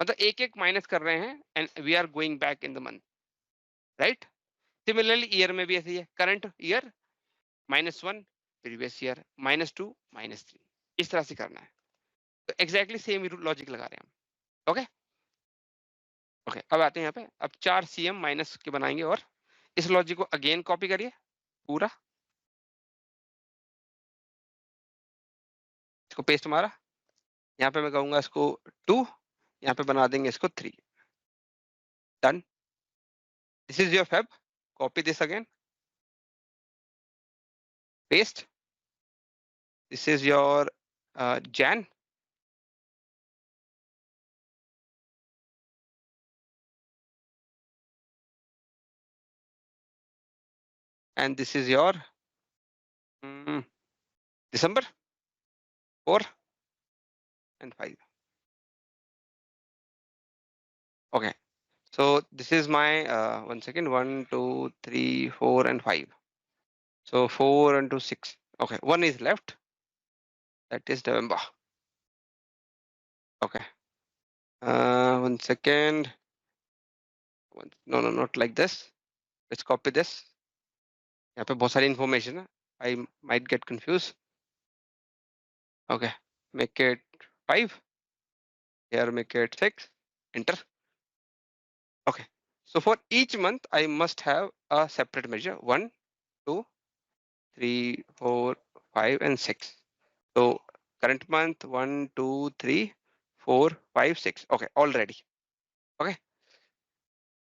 मतलब एक एक माइनस कर रहे हैं and we are going back in the month, right? Similarly year में भी ऐसे ही है, करंट ईयर -1, प्रीवियस ईयर -2, -3, इस तरह से करना है। तो एग्जैक्टली सेम लॉजिक लगा रहे हैं हम। ओके ओके, अब आते हैं यहाँ पे, अब 4 CM माइनस के बनाएंगे और इस लॉजिक को अगेन कॉपी करिए पूरा, इसको पेस्ट मारा, यहाँ पे मैं कहूंगा इसको 2, यहाँ पे बना देंगे इसको 3, done. This is your Feb, copy this again, paste, this is your Jan, and this is your December 4 and 5. Okay, so this is my 1 second, 1 2 3 4 and 5. So 4 and 2 6. Okay, one is left, that is November. Okay, 1 second, no, not like this, let's copy this. यहाँ पे बहुत सारी information है, I might get confused. Okay, make it 5, here make it 6, enter. Okay, so for each month I must have a separate measure, 1 2 3 4 5 and 6. So current month 1 2 3 4 5 6. Okay, already. Okay,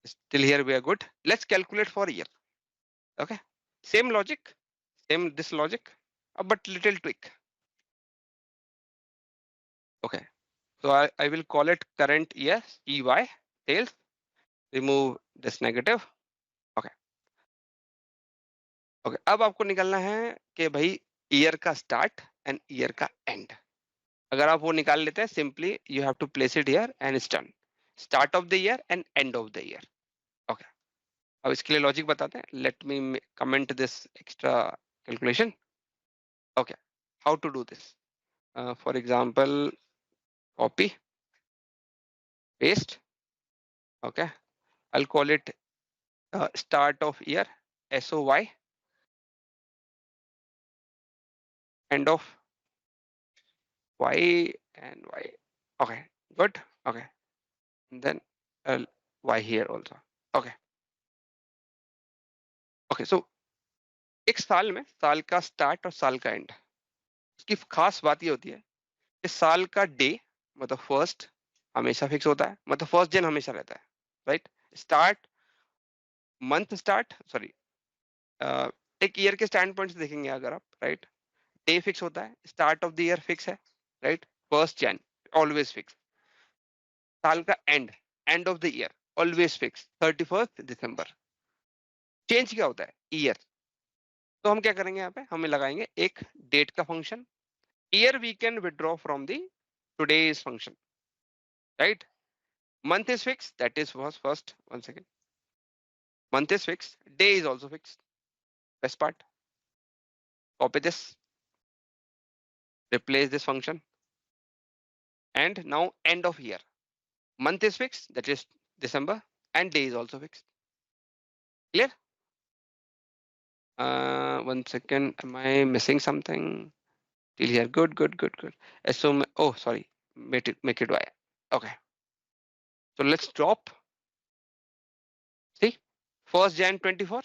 still here we are good. Let's calculate for year. Okay, same logic, same this logic, but little tweak. Okay, so I will call it current year EY sales, remove this negative. Okay, okay, अब आपको निकालना है कि भाई year का start and year का end. अगर आप वो निकाल लेते हैं, simply you have to place it here and it's done, start of the year and end of the year. Okay, अब इसके लिए लॉजिक बताते हैं, let me comment this extra calculation. Okay, how to do this, for example copy paste, okay, I'll call it start of year SOY, end of Y and Y. Okay, good. Okay, and then Y here also. Okay, okay, so एक साल में साल का start और साल का and, उसकी खास बात ये होती है कि साल का डे मतलब फर्स्ट हमेशा फिक्स होता है, मतलब फर्स्ट जन हमेशा रहता है, right? Start month start sorry एक ईयर के स्टैंड पॉइंट से देखेंगे अगर आप, राइट? डे फिक्स होता है, start of the year fix है, राइट? 1 Jan ऑलवेज फिक्स, साल का and of the year always fix, 31 December। Change क्या होता है? ईयर। तो हम क्या करेंगे यहाँ पे, हमें लगाएंगे एक डेट का function, year we can withdraw from the today's function, right? Month is fixed, that is was first, 1 second, month is fixed, day is also fixed, best part, copy this, replace this function, and now end of year, month is fixed, that is December, and day is also fixed. Clear? 1 second, am I missing something till here? Good. So oh sorry, make it Y. Okay, so let's drop. See, 1st Jan 24,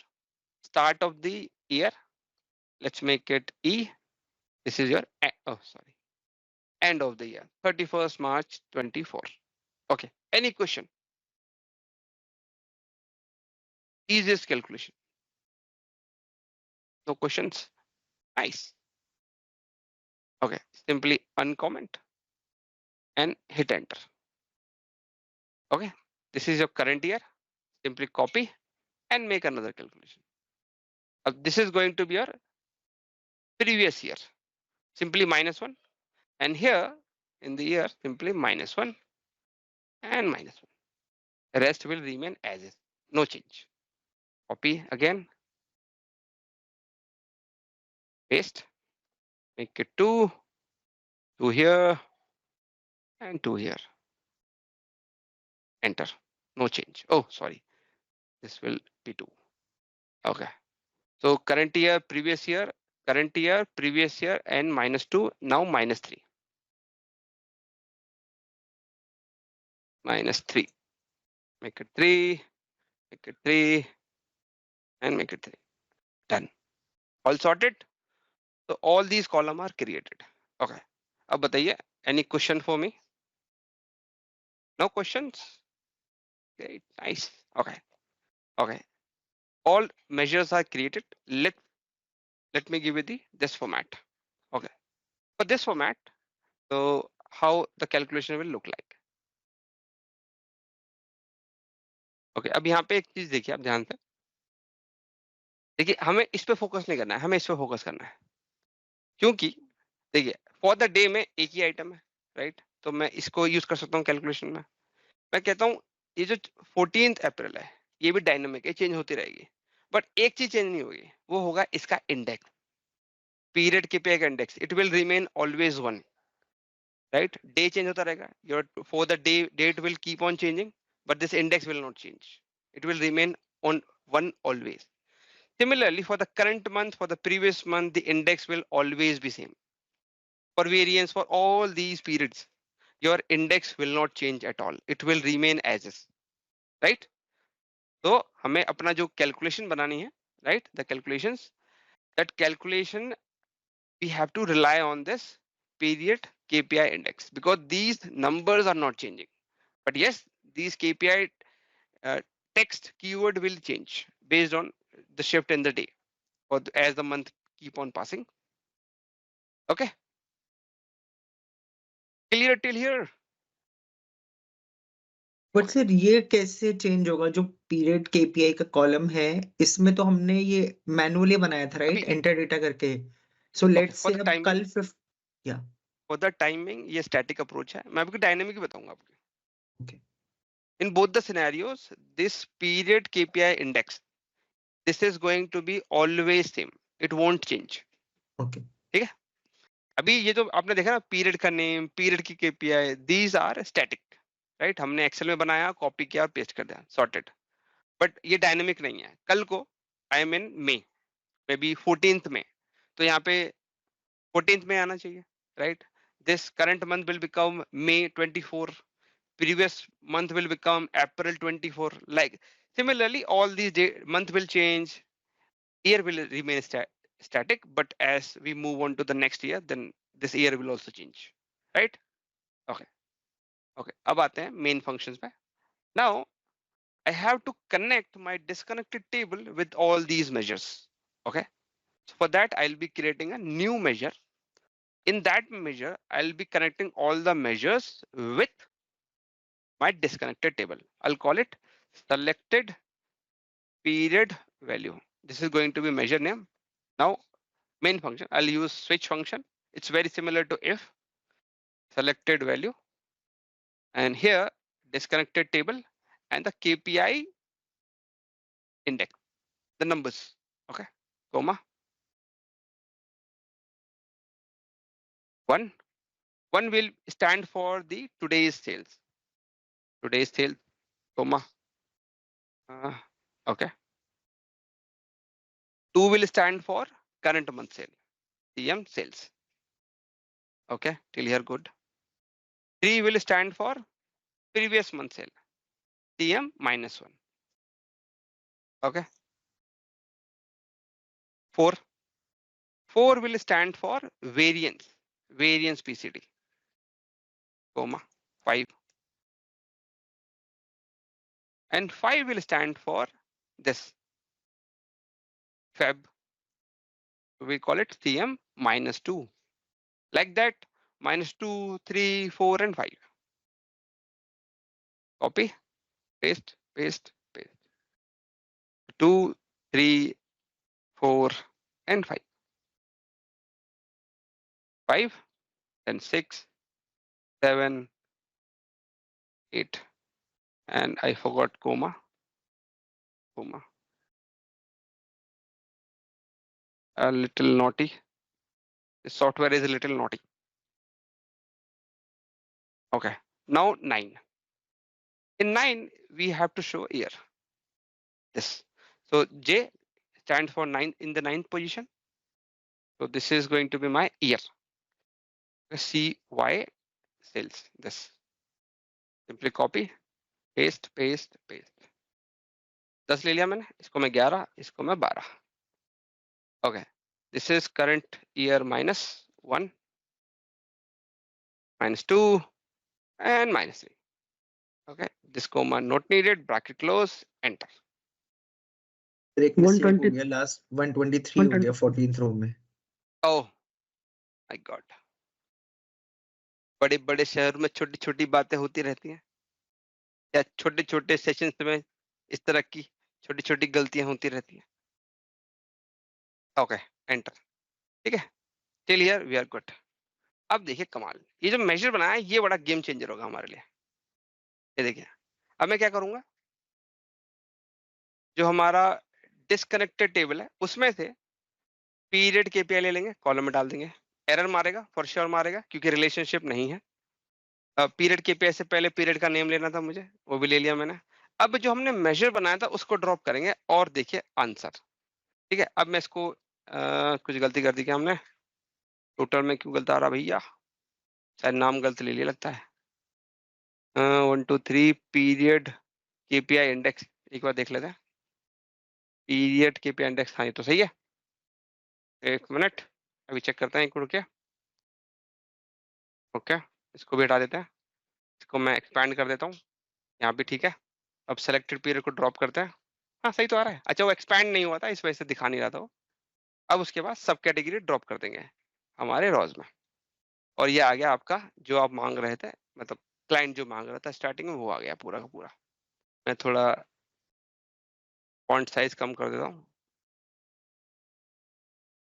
start of the year, let's make it E. This is your end of the year, 31st March 24. Okay, any question? Easiest calculation. No questions? Nice. Okay, simply uncomment and hit enter. Okay, this is your current year, simply copy and make another calculation. This is going to be your previous year, simply -1, and here in the year simply -1 and -1. The rest will remain as is, no change. Copy again, paste, make it 2 here and 2 here. enter, no change. Oh, sorry, this will be 2. Okay, so current year, previous year, and -2, now -3. -3, make it 3, make it 3, and make it 3. Done. All sorted. So all these columns are created. Okay. अब बताइए, any question for me? No questions? Great, nice. Okay. Okay. All measures are created. Let me give you this format. Okay. For this format, so how the calculation will look like. Okay. अब यहाँ पे एक चीज देखिए आप ध्यान से. देखिए हमें इस पे फोकस नहीं करना है, हमें इस पे फोकस करना है. क्योंकि देखिए फॉर द डे में एक ही आइटम है, राइट? तो मैं इसको यूज कर सकता हूँ कैलकुलेशन में. मैं कहता हूँ ये जो 14 अप्रैल है ये भी डायनामिक है, चेंज होती रहेगी. बट एक चीज चेंज नहीं होगी, वो होगा इसका इंडेक्स. पीरियड केपीआई का index, it will remain always 1, right? Day change होता रहेगा, your for the day date will keep on changing, but this index will not change. It will remain on 1 always. Similarly, for the current month, for the previous month, the index will always be same. For variance, for all these periods, your index will not change at all. It will remain as is, right? So हमें अपना जो calculation बनानी है, right? The calculations, that calculation we have to rely on this period KPI index because these numbers are not changing. But yes, these KPI text keyword will change based on the shift in the day or as the month keep on passing. Okay, clear till here? But sir ये कैसे change होगा? जो period KPI का column है इसमें तो हमने ये मैनुअली बनाया था, राइट? एंटर डेटा करके. सो लेट्स से अब कल 5 या फॉर द टाइमिंग ये स्टैटिक अप्रोच है, मैं आपको डायनामिक ही बताऊंगा आपको. Okay. In both the scenarios, this period KPI index, this is going to be always same. It won't change. Okay. ठीक है? अभी ये जो आपने देखा ना पीरियड का नेम, पीरियड की KPI, these are static, right? हमने एक्सेल में बनाया, कॉपी किया और पेस्ट कर दिया, सॉर्टेड. बट ये डायनेमिक नहीं है. कल को I am in may be 14th में, तो यहाँ पे 14th में आना चाहिए, right? This current month will become May 24, previous month will become April 24. Like similarly, all these month will change, year will remain static, but as we move on to the next year, then this year will also change, right? Okay. Okay. अब आते हैं main functions पे. Now I have to connect my disconnected table with all these measures. Okay. So for that, I'll be creating a new measure. In that measure, I'll be connecting all the measures with my disconnected table. I'll call it selected period value. This is going to be measure name. Now, main function, I'll use switch function. It's very similar to if selected value. And here, disconnected table and the KPI index, the numbers. Okay, comma. 1 will stand for the today's sales. Today's sales, comma. Okay. 2 will stand for current month sale, CM sales. Okay, till here good. 3 will stand for previous month sale, CM -1. Okay. 4 will stand for variance PCD, comma 5. And 5 will stand for this Feb. We call it CM -2. Like that, -2, 3, 4, and 5. Copy, paste, paste, paste. 2, 3, 4, and 5. 5, then 6, 7, 8, and I forgot comma. A little naughty. The software is a little naughty. Okay, now 9. In 9, we have to show year. This. So J stands for 9 in the 9th position. So this is going to be my year. CY sales. This. Simply copy, paste, paste, paste. 10 ले लिया मैंने, इसको मैं 11, इसको मैं 12. Okay. This is current year minus 1, minus 2, and minus 3. Okay. This comma not needed, bracket close, enter. एक mistake हो 120 गया, last 123 हो गया 14th row में. Oh my God. बड़े बड़े शहर में छोटी छोटी बातें होती रहती हैं, या छोटे छोटे सेशंस में इस तरह की छोटी छोटी गलतियां होती रहती हैं. Okay, enter. ठीक है, till here we are good. अब देखिए कमाल, ये जो मेजर बनाया है ये बड़ा गेम चेंजर होगा हमारे लिए. ये देखिए, अब मैं क्या करूंगा, जो हमारा डिस्कनेक्टेड टेबल है उसमें से पीरियड केपीआई ले लेंगे, कॉलम में डाल देंगे. एरर मारेगा, फॉर श्योर मारेगा, क्योंकि रिलेशनशिप नहीं है. पीरियड केपीआई से पहले पीरियड का नेम लेना था मुझे, वो भी ले लिया मैंने. अब जो हमने मेजर बनाया था उसको ड्रॉप करेंगे और देखिए आंसर. ठीक है, अब मैं इसको कुछ गलती कर दी क्या हमने, टोटल में क्यों गलत आ रहा भैया, शायद नाम गलत ले लिया लगता है. 1 2 3 पीरियड केपीआई इंडेक्स, एक बार देख लेते हैं. पीरियड केपीआई इंडेक्स, हाँ ये तो सही है. एक मिनट, अभी चेक करते हैं एक रुपये. ओके, इसको भी हटा देते हैं, इसको मैं एक्सपैंड कर देता हूँ, यहाँ भी ठीक है. अब सेलेक्टेड पीरियड को ड्रॉप करते हैं. हाँ सही तो आ रहा है. अच्छा, वो एक्सपैंड नहीं हुआ था इस वजह से दिखा नहीं रहा था वो. अब उसके बाद सब कैटेगरी ड्रॉप कर देंगे हमारे रॉज में, और ये आ गया आपका जो आप मांग रहे थे, मतलब क्लाइंट जो मांग रहा था स्टार्टिंग में, वो आ गया पूरा का पूरा. मैं थोड़ा फॉन्ट साइज कम कर देता हूँ.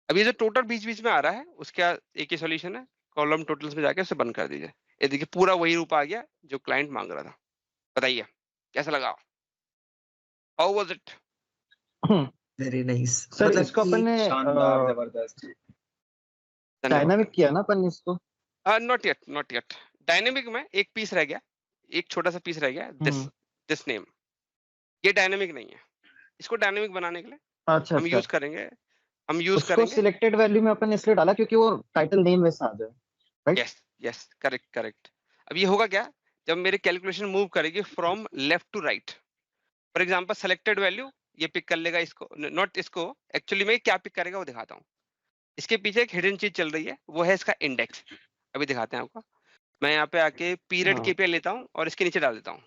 अब ये जो टोटल बीच बीच में आ रहा है उसका एक ही सॉल्यूशन है, कॉलम टोटल्स में जाके उसे बंद कर दीजिए. ये देखिए पूरा वही रूप आ गया जो क्लाइंट मांग रहा था. बताइए कैसा लगा, how was it? Very nice. Sir मतलब इसको अपन ने शानदार, जबरदस्त. डायनामिक किया ना अपन इसको. Not yet, not yet. Dynamic में एक पीस रह गया, एक छोटा सा पीस रह गया, दिस नेम. ये डायनेमिक नहीं है. इसको डायनेमिक बनाने के लिए अच्छा हम यूज करेंगे, उसको सिलेक्टेड वैल्यू में अपन इसलिए डाला क्योंकि वो टाइटल नेम वैसा आ जाए. Right? Yes yes, correct correct. अब ये होगा क्या, जब मेरी कैलकुलेशन मूव करेगी from left to right, for example selected value ये पिक कर लेगा, इसको नॉट इसको, एक्चुअली में क्या पिक करेगा वो दिखाता हूँ. इसके पीछे एक हिडन चीज चल रही है, वो है इसका इंडेक्स. अभी दिखाते हैं आपको. मैं यहाँ पे आके पीरियड हाँ. केपीआई लेता हूँ और इसके नीचे डाल देता हूँ,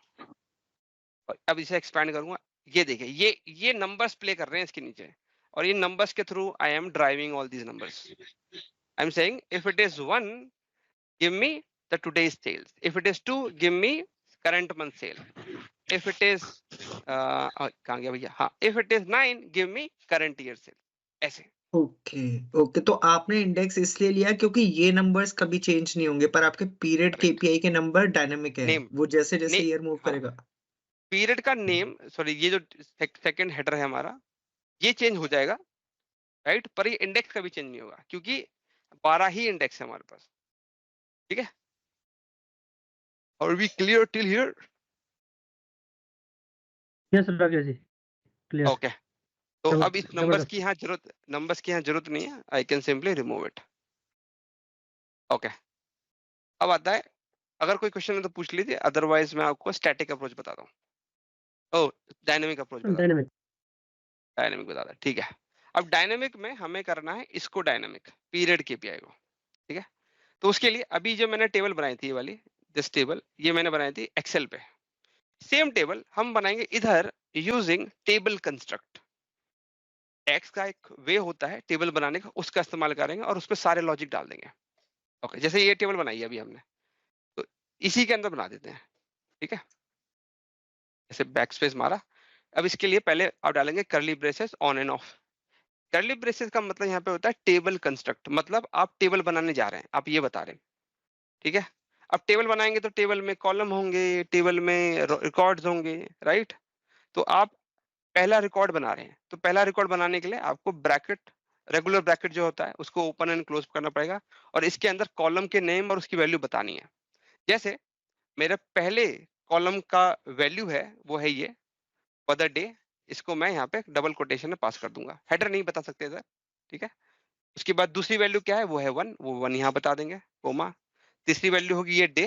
और अब इसे एक्सपैंड करूंगा. ये देखिए ये नंबर्स प्ले कर रहे हैं इसके नीचे, और ये नंबर्स के through I am driving all these numbers. I am saying if it is 1 give me the today's sales, if it is 2 give me current month sale, if it is कहाँ गया भैया, हाँ, if it is 9 give me current year sale. ऐसे. Okay तो आपने index इसलिए लिया क्योंकि ये नंबर्स कभी चेंज नहीं होंगे, पर आपके पीरियड केपीआई के नंबर डायनामिक है, Name. वो जैसे जैसे Name. ईयर मूव हाँ. करेगा. पीरियड का नेम, सॉरी ये जो सेकंड हेडर है हमारा, ये चेंज हो जाएगा, राइट, पर ये इंडेक्स कभी चेंज नहीं होगा क्योंकि 12 ही इंडेक्स है हमारे पास. ठीक है, और we clear till here? Yes Rakesh ji, clear. Okay, तो अब इस नंबर्स की यहाँ जरूरत नहीं है, I can simply remove it. Okay, अब आता है, अगर कोई क्वेश्चन है तो पूछ लीजिए, अदरवाइज मैं आपको स्टैटिक अप्रोच बताता हूँ. ओह, डायनेमिक अप्रोच डायनेमिक बताता है. ठीक है, अब डायनेमिक में हमें करना है इसको डायनेमिक पीरियड केपीआई को. ठीक है, तो उसके लिए अभी जो मैंने टेबल बनाई थी ये वाली, दिस टेबल, ये मैंने बनाई थी एक्सेल पे. सेम टेबल हम बनाएंगे इधर यूजिंग टेबल कंस्ट्रक्ट. टेक्स का एक वे होता है टेबल बनाने का, उसका इस्तेमाल करेंगे और उस पर सारे लॉजिक डाल देंगे. ओके, जैसे ये टेबल बनाई है अभी हमने, तो इसी के अंदर बना देते हैं. ठीक है, जैसे बैक स्पेस मारा. अब इसके लिए पहले आप डालेंगे करली ब्रेसेस ऑन एंड ऑफ. करली ब्रेसेस का मतलब यहाँ पे होता है टेबल कंस्ट्रक्ट, मतलब आप टेबल बनाने जा रहे हैं, आप ये बता रहे हैं. ठीक है, अब टेबल बनाएंगे तो टेबल में कॉलम होंगे, टेबल में रिकॉर्ड्स होंगे, राइट. तो आप पहला रिकॉर्ड बना रहे हैं, तो पहला रिकॉर्ड बनाने के लिए आपको ब्रैकेट, रेगुलर ब्रैकेट जो होता है उसको ओपन एंड क्लोज करना पड़ेगा, और इसके अंदर कॉलम के नेम और उसकी वैल्यू बतानी है. जैसे मेरे पहले कॉलम का वैल्यू है वो है ये फॉर द डे, इसको मैं यहाँ पे डबल कोटेशन में पास कर दूंगा, हेडर नहीं बता सकते इधर, ठीक है। उसके बाद दूसरी वैल्यू क्या है, वो है 1, वो 1 यहाँ बता देंगे, कोमा। तीसरी वैल्यू होगी ये डे,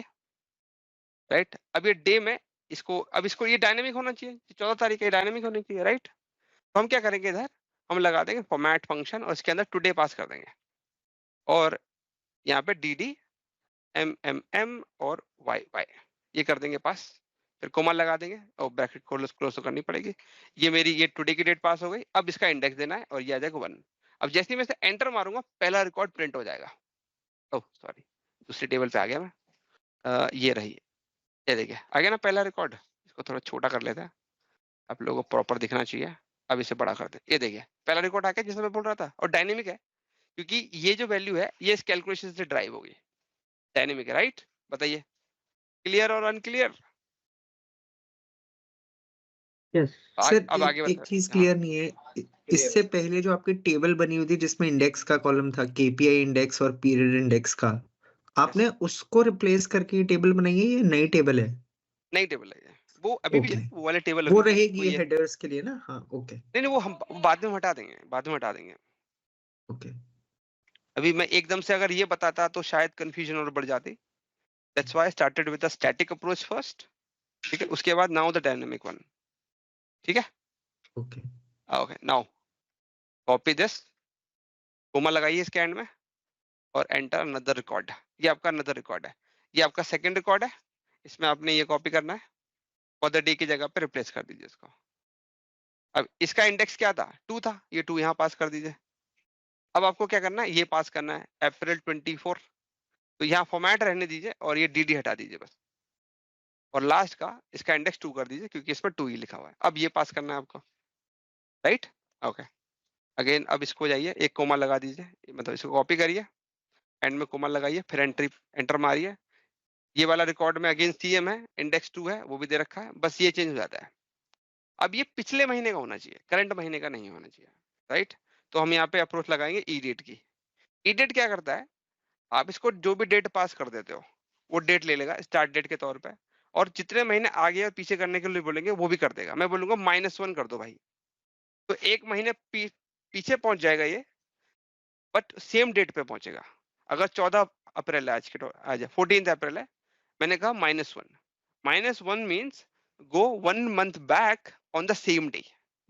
राइट। अब ये डे में इसको ये डायनेमिक होना चाहिए, 14 तारीख है, डायनेमिक होनी चाहिए, राइट। तो हम क्या करेंगे, इधर हम लगा देंगे फॉर्मेट फंक्शन और इसके अंदर टुडे पास कर देंगे, और यहाँ पे dd mm और y ये कर देंगे पास, फिर कोमा लगा देंगे और ब्रैकेट क्लोज तो करनी पड़ेगी। ये मेरी ये टुडे की डेट पास हो गई। अब इसका इंडेक्स देना है और ये आ जाएगा 1। अब जैसे ही मैं इसे एंटर मारूंगा पहला रिकॉर्ड प्रिंट हो जाएगा। ओह सॉरी, दूसरी टेबल पे आ गया मैं। ये रही, ये देखिए आ गया ना पहला रिकॉर्ड। इसको थोड़ा छोटा कर लेते हैं, आप लोगों को प्रॉपर दिखना चाहिए। अब इसे बड़ा कर दे, ये देखिए पहला रिकॉर्ड आ गया जैसे मैं बोल रहा था, और डायनेमिक है क्योंकि ये जो वैल्यू है ये इस कैलकुलेशन से ड्राइव होगी, डायनेमिक है, राइट। बताइए क्लियर और अनक्लियर? यस सर अब आगे एक बढ़ते चीज हैं। क्लियर नहीं है, इससे पहले जो आपकी टेबल बनी हुई थी जिसमें इंडेक्स का कॉलम था, केपीआई इंडेक्स और पीरियड इंडेक्स का, आपने उसको रिप्लेस करके ये टेबल बनाई है, ये नई टेबल है? नई टेबल है ये, वो अभी भी ओके, है, वो वाले टेबल वो अभी भी है, रहेगी वो ये ये हेडर्स के लिए ना? हाँ ओके नहीं वो हम बाद में हटा देंगे, बाद में हटा देंगे। ओके। अभी मैं एकदम से अगर ये बताता तो शायद कंफ्यूजन और बढ़ जाती। That's why I started with the static approach first, ठीक है, उसके बाद नाउ द डायनेमिक वन, ठीक है। Okay okay now copy this, comma लगाइए इसके एंड में और एंटर अनदर रिकॉर्ड। ये आपका अनदर रिकॉर्ड है, ये आपका सेकंड रिकॉर्ड है, इसमें आपने ये कॉपी करना है, फॉर द डे की जगह पे रिप्लेस कर दीजिए इसको। अब इसका इंडेक्स क्या था, 2 था, ये 2 यहाँ पास कर दीजिए। अब आपको क्या करना है, ये पास करना है अप्रैल 24, तो यहाँ फॉर्मेट रहने दीजिए और ये dd हटा दीजिए बस, और लास्ट का इसका इंडेक्स 2 कर दीजिए क्योंकि इसमें 2 ही लिखा हुआ है। अब ये पास करना है आपको, राइट। ओके अगेन अब इसको जाइए, एक कोमा लगा दीजिए, मतलब इसको कॉपी करिए, एंड में कोमा लगाइए, फिर एंटर मारिए। ये वाला रिकॉर्ड में अगेन CM है, इंडेक्स 2 है, वो भी दे रखा है, बस ये चेंज हो जाता है। अब ये पिछले महीने का होना चाहिए, करंट महीने का नहीं होना चाहिए, राइट। तो हम यहाँ पे अप्रोच लगाएंगे ई डेट की। ई डेट क्या करता है, आप इसको जो भी डेट पास कर देते हो वो डेट ले लेगा स्टार्ट डेट के तौर पे, और जितने महीने आगे और पीछे करने के लिए बोलेंगे वो भी कर देगा। मैं बोलूंगा -1 कर दो भाई, तो एक महीने पीछे पहुंच जाएगा ये, बट सेम डेट पे पहुंचेगा। अगर 14 अप्रैल है आज 14 अप्रैल है, मैंने कहा -1 means go 1 month back on the same day,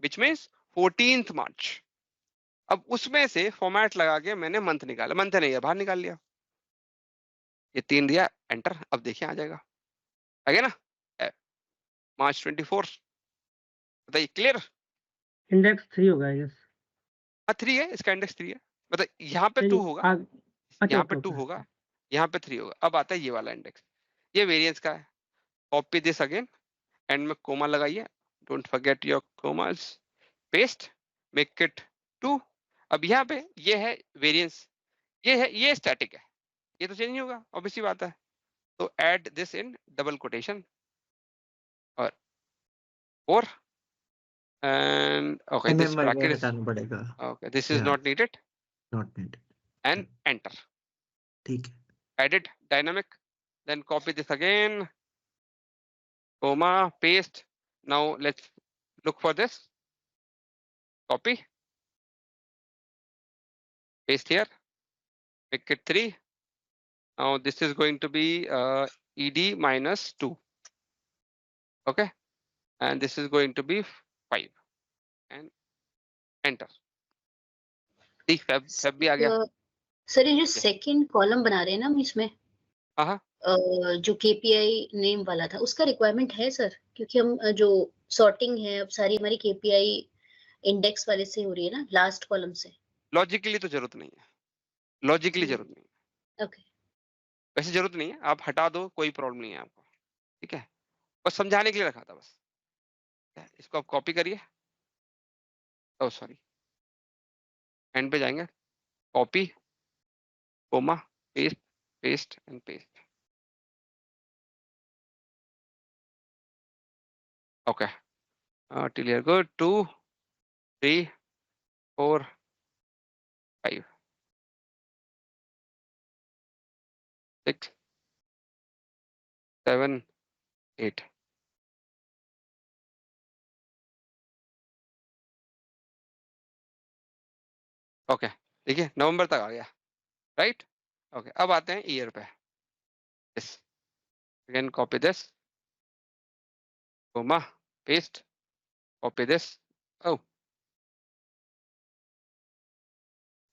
which means 14th March। अब उसमें से फॉर्मेट लगा के मैंने मंथ निकाला, मंथ नहीं है बाहर निकाल लिया, ये 3 दिया, एंटर। अब देखिए आ जाएगा, आ गया ना, March 24। बताइए क्लियर? इंडेक्स 3 होगा यस। हाँ 3 है, इसका इंडेक्स 3 है, मतलब यहाँ पे 2 होगा, अच्छा यहाँ पे ओके 2 ओके। होगा, यहाँ पे 3 होगा। अब आता है ये वाला इंडेक्स, ये वेरिएंस का है। कॉपी दिस अगेन, एंड में कोमा लगाइए, don't forget your commas, paste, make it 2। अब यहाँ पे ये है वेरिएंस, ये है, ये स्टैटिक है, ये तो चेंज नहीं होगा, ऑब्वियस सी बात है। तो add this in double quotation और 4 and okay this bracket is हटाना पड़ेगा, okay, this is या not needed, not need, and enter, ठीक है। edit dynamic, then copy this again, comma, paste. Now let's look for this, copy, paste here, make it 3. Now this is going to be ed -2, okay, and this is going to be 5 and enter। ठीक, Feb भी आ गया। Sir ये जो Yes. Second column बना रहे हैं ना हम इसमें, हाँ जो केपीआई नेम वाला था उसका रिक्वायरमेंट है सर? क्योंकि हम जो सॉर्टिंग है अब सारी हमारी केपीआई इंडेक्स वाले से हो रही है ना, लास्ट कॉलम से। लॉजिकली तो जरूरत नहीं है, लॉजिकली जरूरत नहीं है, ओके वैसे जरूरत नहीं है, आप हटा दो, कोई प्रॉब्लम नहीं है आपको, ठीक है, बस समझाने के लिए रखा था बस। इसको आप कॉपी करिए, ओह सॉरी, एंड पे जाएंगे, copy, comma, paste, paste and paste. Okay till you're good, 2 3 4 5 6 7 8 okay, देखिए नवंबर तक आ गया, राइट। ओके, अब आते हैं ईयर पे। Yes, again copy this, comma, paste, copy this. Oh,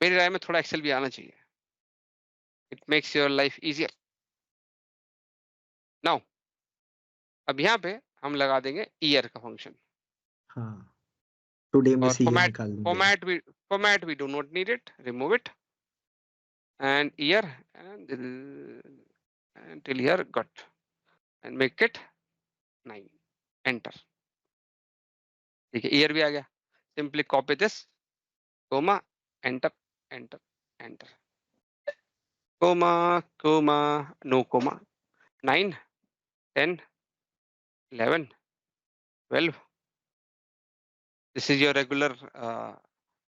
मेरी राय में थोड़ा एक्सेल भी आना चाहिए, it makes your life easier. Now अब यहाँ पे हम लगा देंगे ईयर का फंक्शन, हाँ, टुडे में और से ये निकाल देंगे। format we do not need it, remove it, and year and until here got, and make it 9, enter। ठीक है, ईयर भी आ गया, simply copy this, comma, enter, enter, enter, comma, comma, no comma, 9, 10, 11, 12, this is your regular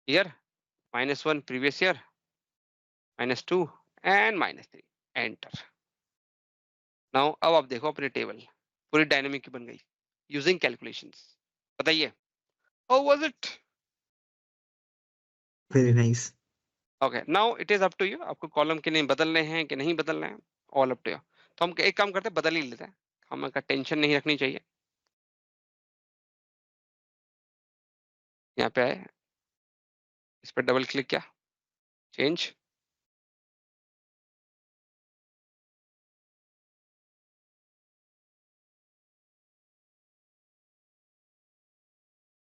year, -1 previous year, -2 and -3, enter. Now अब आप देखो अपनी table पूरी डायनेमिक की बन गई यूजिंग कैलकुलेशंस। बताइए, how was it? Very nice. Okay, now it is up to you, आपको कॉलम के नेम बदलने हैं कि नहीं बदलने हैं, ऑल अप टू यू। तो हम एक काम करते हैं, बदल ही लेते हैं, हमें का टेंशन नहीं रखनी चाहिए। यहाँ पे आए, इस पर डबल क्लिक किया, change,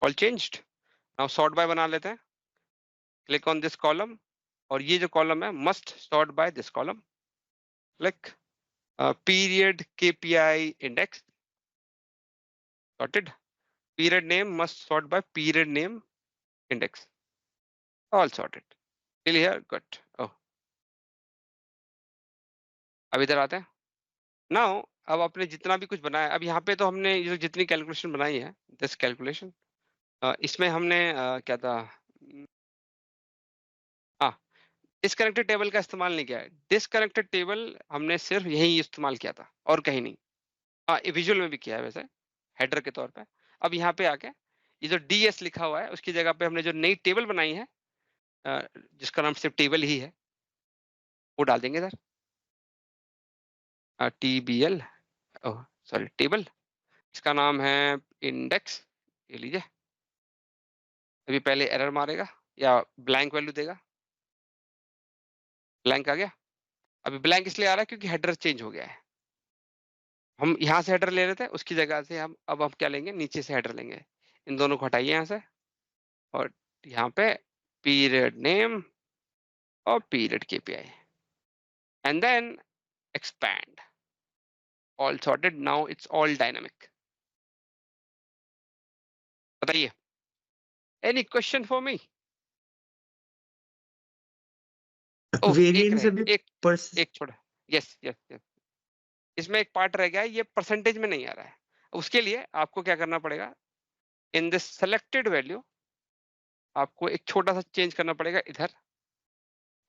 all changed. Now sort by बना लेते हैं, क्लिक ऑन दिस कॉलम, और ये जो कॉलम है must sort by this column, click period KPI index, sorted, period name must sort by period name index, all sorted till here, good। oh, अब इधर आते हैं। नाउ अब आपने जितना भी कुछ बनाया, अब यहाँ पे तो हमने ये जो जितनी कैलकुलेशन बनाई है, दिस कैलकुलेशन, इसमें हमने क्या था, हाँ, डिसकनेक्टेड टेबल का इस्तेमाल नहीं किया है। डिसकनेक्टेड टेबल हमने सिर्फ यही इस्तेमाल किया था और कहीं नहीं। हाँ, विजुअल में भी किया है वैसे, हेडर के तौर पे। अब यहाँ पे आके ये जो DS लिखा हुआ है, उसकी जगह पे हमने जो नई टेबल बनाई है, जिसका नाम सिर्फ टेबल ही है, वो डाल देंगे इधर, TBL, ओह सॉरी, टेबल, इसका नाम है इंडेक्स। ये लीजिए, अभी पहले एरर मारेगा या ब्लैंक वैल्यू देगा, ब्लैंक आ गया। अभी ब्लैंक इसलिए आ रहा है क्योंकि हेडर चेंज हो गया है। हम यहाँ से हेडर ले रहे थे, उसकी जगह से हम अब क्या लेंगे, नीचे से हेडर लेंगे। इन दोनों को हटाइए यहाँ से, और यहाँ पे पीरियड नेम और period KPI, and then expand, all sorted. Now it's all dynamic. बताइए, any question for me? Variance अभी एक छोड़ा, यस यस यस, इसमें एक पार्ट रह गया है, ये परसेंटेज में नहीं आ रहा है। उसके लिए आपको क्या करना पड़ेगा, इन दिस सेलेक्टेड वैल्यू आपको एक छोटा सा चेंज करना पड़ेगा, इधर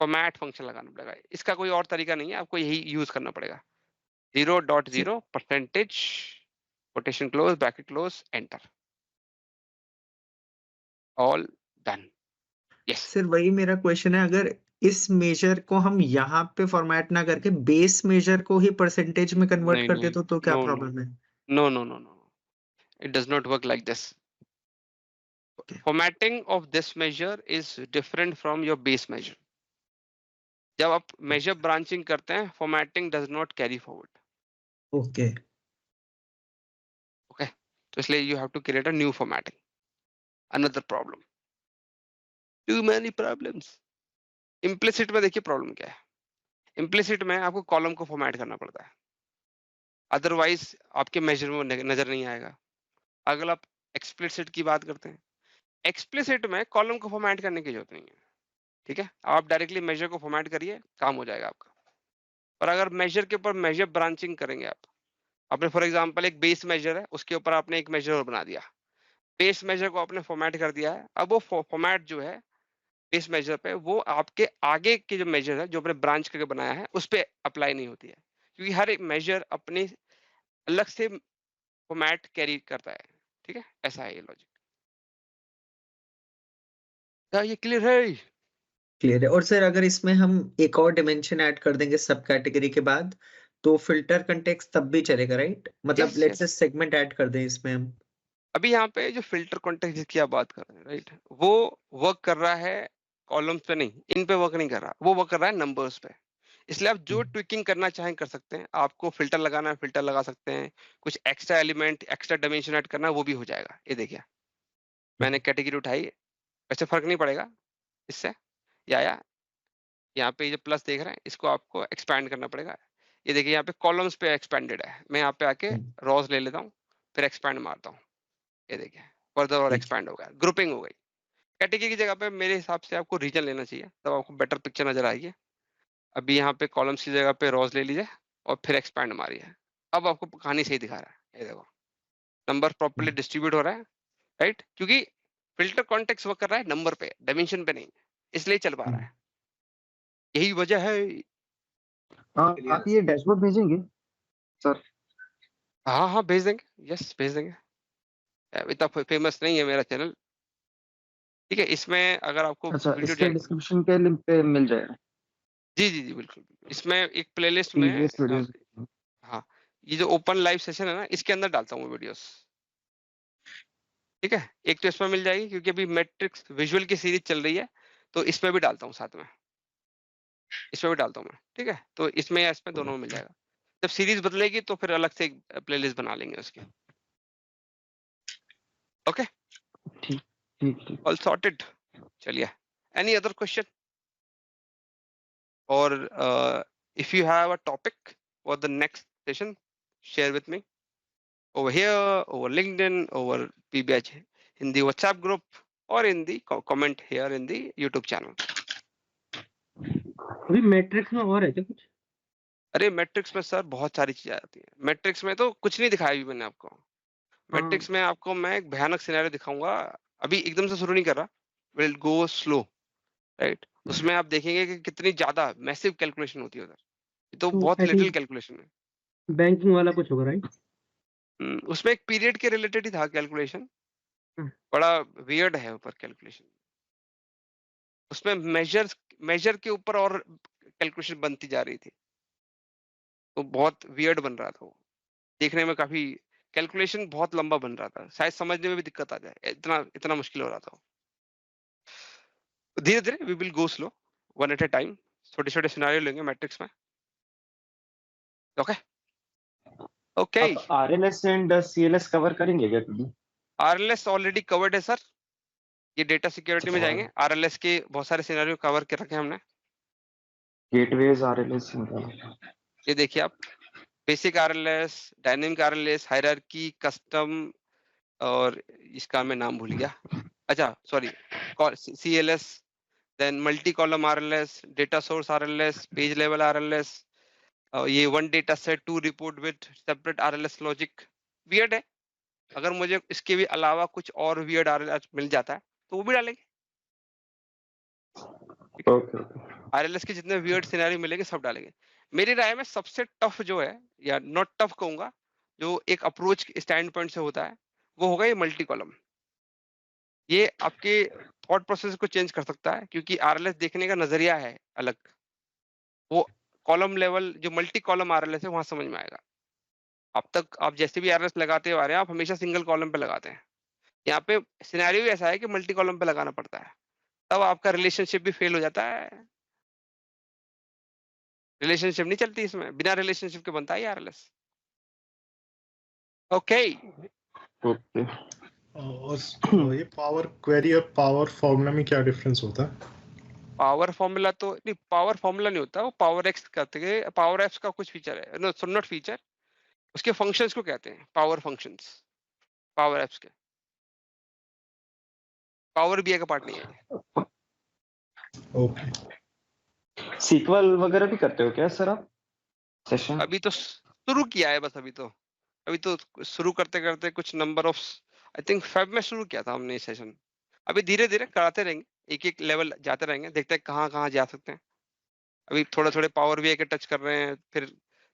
फॉर्मेट फंक्शन लगाना पड़ेगा। इसका कोई और तरीका नहीं है, आपको यही यूज करना पड़ेगा। 0.0 percentage, quotation close, bracket close, enter, all done. Yes sir, वही मेरा क्वेश्चन है, अगर इस मेजर को हम यहाँ पे फॉर्मेट ना करके बेस मेजर को ही परसेंटेज में कन्वर्ट नहीं कर नहीं, दे तो क्या नो नो प्रॉब्लम है? No no no no, it does not work like this. Formatting of this measure is different from your base measure. जब आप measure branching करते हैं, formatting does not carry forward. Okay Okay, तो इसलिए you have to create a new formatting. Another problem. Too many problems. Implicit में देखिए problem क्या है। Implicit में आपको कॉलम को फॉर्मेट करना पड़ता है, अदरवाइज आपके मेजर में नजर नहीं आएगा। अगर आप एक्सप्लिसिट की बात करते हैं, एक्सप्लिसिट में कॉलम को फॉर्मेट करने की जरूरत नहीं है, ठीक है, आप डायरेक्टली मेजर को फॉर्मेट करिए, काम हो जाएगा आपका। पर अगर मेजर के ऊपर मेजर ब्रांचिंग करेंगे आपने फॉर एग्जांपल एक बेस मेजर है, उसके ऊपर आपने एक मेजर और बना दिया, बेस मेजर को आपने फॉर्मेट कर दिया है। अब वो फॉर्मेट जो है बेस मेजर पे, वो आपके आगे के जो मेजर है जो आपने ब्रांच करके बनाया है उस पर अप्लाई नहीं होती है, क्योंकि हर एक मेजर अपने अलग से फॉर्मेट कैरी करता है। ठीक है, ऐसा है ये लॉजिक। क्या ये क्लियर है? क्लियर है। और सर अगर इसमें हम एक और डिमेंशन ऐड कर देंगे सब कैटेगरी के बाद, तो फिल्टर कंटेक्स्ट तब भी चलेगा, राइट? मतलब Yes, let's say yes. Segment add कर दें इसमें हम। अभी यहाँ पे जो फिल्टर कॉन्टेक्स्ट जिसकी आप बात कर रहे हैं, राइट, वो वर्क कर रहा है कॉलम्स पे नहीं, इन पे वर्क नहीं कर रहा, वो वर्क कर रहा है नंबर्स पे। इसलिए आप जो ट्विकिंग करना चाहें कर सकते हैं। आपको फिल्टर लगाना है फिल्टर लगा सकते हैं, कुछ extra element extra dimension add करना है वो भी हो जाएगा। ये देखिए मैंने कैटेगरी उठाई, वैसे फर्क नहीं पड़ेगा इससे। या यहाँ पे जो प्लस देख रहे हैं इसको आपको एक्सपैंड करना पड़ेगा। ये देखिए यहाँ पे कॉलम्स पे एक्सपेंडेड है, मैं यहाँ पे आके रॉज ले लेता हूँ, फिर एक्सपैंड मारता हूँ। ये देखिए फर्दर और एक्सपैंड हो गया, ग्रुपिंग हो गई। कैटेगरी की जगह पे मेरे हिसाब से आपको रीजन लेना चाहिए, तब आपको बेटर पिक्चर नजर आएगी। अभी यहाँ पे कॉलम्स की जगह पे रॉज ले लीजिए और फिर एक्सपैंड मारिए, अब आपको कहानी सही दिखा रहा है। ये देखो नंबर प्रॉपर्ली डिस्ट्रीब्यूट हो रहा है, राइट, क्योंकि फिल्टर कॉन्टेक्स्ट वर्क कर रहा है नंबर पे, डायमेंशन पे नहीं, इसलिए चल पा रहा है। यही वजह है। आप ये डैशबोर्ड भेजेंगे सर? हाँ हाँ भेज देंगे, यस भेज देंगे। इतना फेमस नहीं है मेरा चैनल, ठीक है। इसमें अगर आपको अच्छा, वीडियो इसके डिस्क्रिप्शन के लिंक पे मिल जाएगा। जी जी जी बिल्कुल। इसमें एक प्लेलिस्ट में प्रीवियस वीडियोस। हाँ, ये जो ओपन लाइव सेशन है ना, इसके अंदर डालता हूँ वीडियोस, ठीक है। एक तो इसमें मिल जाएगी क्योंकि अभी मैट्रिक्स विजुअल की सीरीज चल रही है, तो इसमें भी डालता हूँ साथ में, इसमें भी डालता हूँ मैं, ठीक है। तो इसमें या इसमें दोनों में मिल जाएगा। जब सीरीज बदलेगी तो फिर अलग से एक प्लेलिस्ट बना लेंगे उसकी। ओके ठीक ठीक। All sorted. चलिए, एनी अदर क्वेश्चन? और if you have a topic for the next session, share with me over here, over LinkedIn, over PBH in the WhatsApp group, or in the comment here in the YouTube channel. अभी matrix में और है क्या कुछ? अरे matrix में sir बहुत सारी चीजें आती हैं। मैट्रिक्स में तो कुछ नहीं दिखाया अभी मैंने आपको। मैट्रिक्स में आपको मैं एक भयानक सिनेरियो दिखाऊंगा, अभी एकदम से शुरू नहीं कर रहा, विल गो स्लो, राइट। उसमें आप देखेंगे कि कितनी ज्यादा मैसिव कैलकुलेशन होती है उधर, तो बहुत लिटिल कैलकुलेशन है। बैंकिंग वाला कुछ होगा, राइट? उसमें एक पीरियड के रिलेटेड ही था कैलकुलेशन, बड़ा वियर्ड है ऊपर कैलकुलेशन। उसमें मेजर के ऊपर और कैलकुलेशन बनती जा रही थी, तो बहुत वियर्ड बन रहा था वो, देखने में काफी कैलकुलेशन बहुत लंबा बन रहा था, शायद समझने में भी दिक्कत आ जाए, इतना मुश्किल हो रहा था। धीरे धीरे we will go slow, one at a time, छोटे छोटे सिनेरियो लेंगे मैट्रिक्स में। Okay okay. RLS and CLS cover करेंगे क्या कभी? आरएलएस ऑलरेडी कवर्ड है सर, ये डेटा सिक्योरिटी में जाएंगे। आरएलएस के बहुत सारे सिनेरियो कवर कर रखे हैं हमने। गेटवेज आरएलएस, ये देखिए आप, basic RLS, dynamic RLS, hierarchy, custom, और इसका मैं नाम भूल गया, अच्छा sorry, CLS, then multi column RLS, data source RLS, page level RLS, ये one data set to report with separate RLS logic. Weird है, अगर मुझे इसके भी अलावा कुछ और वियर्ड आरएलएस मिल जाता है तो वो भी डालेंगे। आरएलएस के जितने वियर्ड सिनेरियो मिलेंगे सब डालेंगे। मेरी राय में सबसे टफ जो है, या नॉट टफ कहूंगा, जो एक अप्रोच स्टैंड पॉइंट से होता है, वो होगा ये मल्टी कॉलम। ये आपके थॉट प्रोसेस को चेंज कर सकता है, क्योंकि आरएलएस देखने का नजरिया है अलग। वो कॉलम लेवल जो मल्टी कॉलम आरएलएस है वहां समझ में आएगा। अब तक आप जैसे भी आरएलएस लगाते आ रहे हैं, आप हमेशा सिंगल कॉलम पे लगाते हैं। यहाँ पे सिनेरियो ऐसा है कि मल्टी कॉलम पे लगाना पड़ता है, तब आपका रिलेशनशिप भी फेल हो जाता है। रिलेशनशिप नहीं चलती इसमें, बिना रिलेशनशिप के बनता है आरएलएस। Okay okay. और ये पावर क्वेरी और पावर फॉर्मूला में क्या डिफरेंस होता है? पावर फॉर्मूला तो नहीं, पावर फॉर्मूला नहीं होता, वो पावर एक्स कहते हैं। पावर एक्स का कुछ फीचर है, नो नॉट फीचर, उसके फंक्शंस को कहते हैं पावर फंक्शंस। पावर एप्स के पावर बीआई का पार्ट नहीं है। ओके। सीक्वल वगैरह भी करते हो क्या सर आप सेशन? अभी तो शुरू किया है बस, अभी तो शुरू करते करते कुछ number of, I think Feb में शुरू किया था हमने सेशन। अभी धीरे धीरे कराते रहेंगे, एक एक लेवल जाते रहेंगे, देखते हैं कहाँ कहाँ जा सकते हैं। अभी थोड़े थोड़े पावर बीआई के टच कर रहे हैं, फिर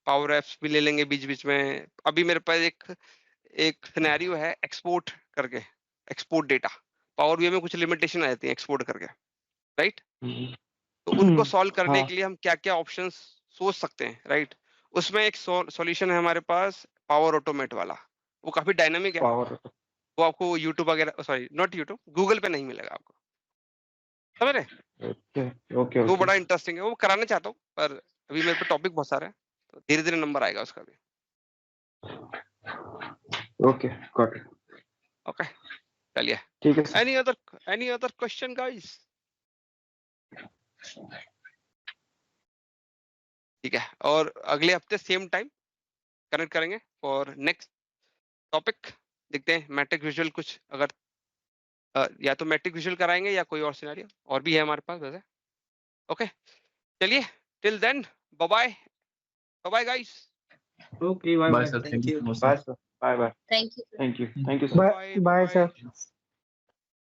पावर एप्स भी ले लेंगे बीच बीच में। अभी मेरे पास एक सिनेरियो है एक्सपोर्ट करके, एक्सपोर्ट डेटा। पावर बीआई में कुछ लिमिटेशन आ जाती है एक्सपोर्ट करके, राइट। उनको सॉल्व करने हाँ। के लिए हम क्या क्या ऑप्शंस सोच सकते हैं, राइट? उसमें एक सॉल्यूशन है हमारे पास पावर ऑटोमेट वाला, वो काफी डायनामिक है। पावर वो आपको यूट्यूब वगैरह, सॉरी नॉट यूट्यूब, गूगल पे नहीं मिलेगा आपको, समझ रहे? ओके ओके वो बड़ा इंटरेस्टिंग है, वो कराना चाहता हूँ, पर अभी मेरे पे टॉपिक बहुत सारे हैं, तो धीरे धीरे नंबर आएगा उसका भी। Okay got it. ओके, चलिए। ठीक है sir. Any other question guys? ठीक है, और अगले हफ्ते सेम टाइम कनेक्ट करेंगे फॉर नेक्स्ट टॉपिक। देखते हैं मैट्रिक विजुअल कुछ, अगर या तो मैट्रिक विजुअल कराएंगे या कोई और सिनेरियो और भी है हमारे पास वैसे। ओके, चलिए, till then bye bye, bye bye guys. Okay, bye bye. Thank you. Bye sir, bye bye, thank you thank you sir. Bye sir.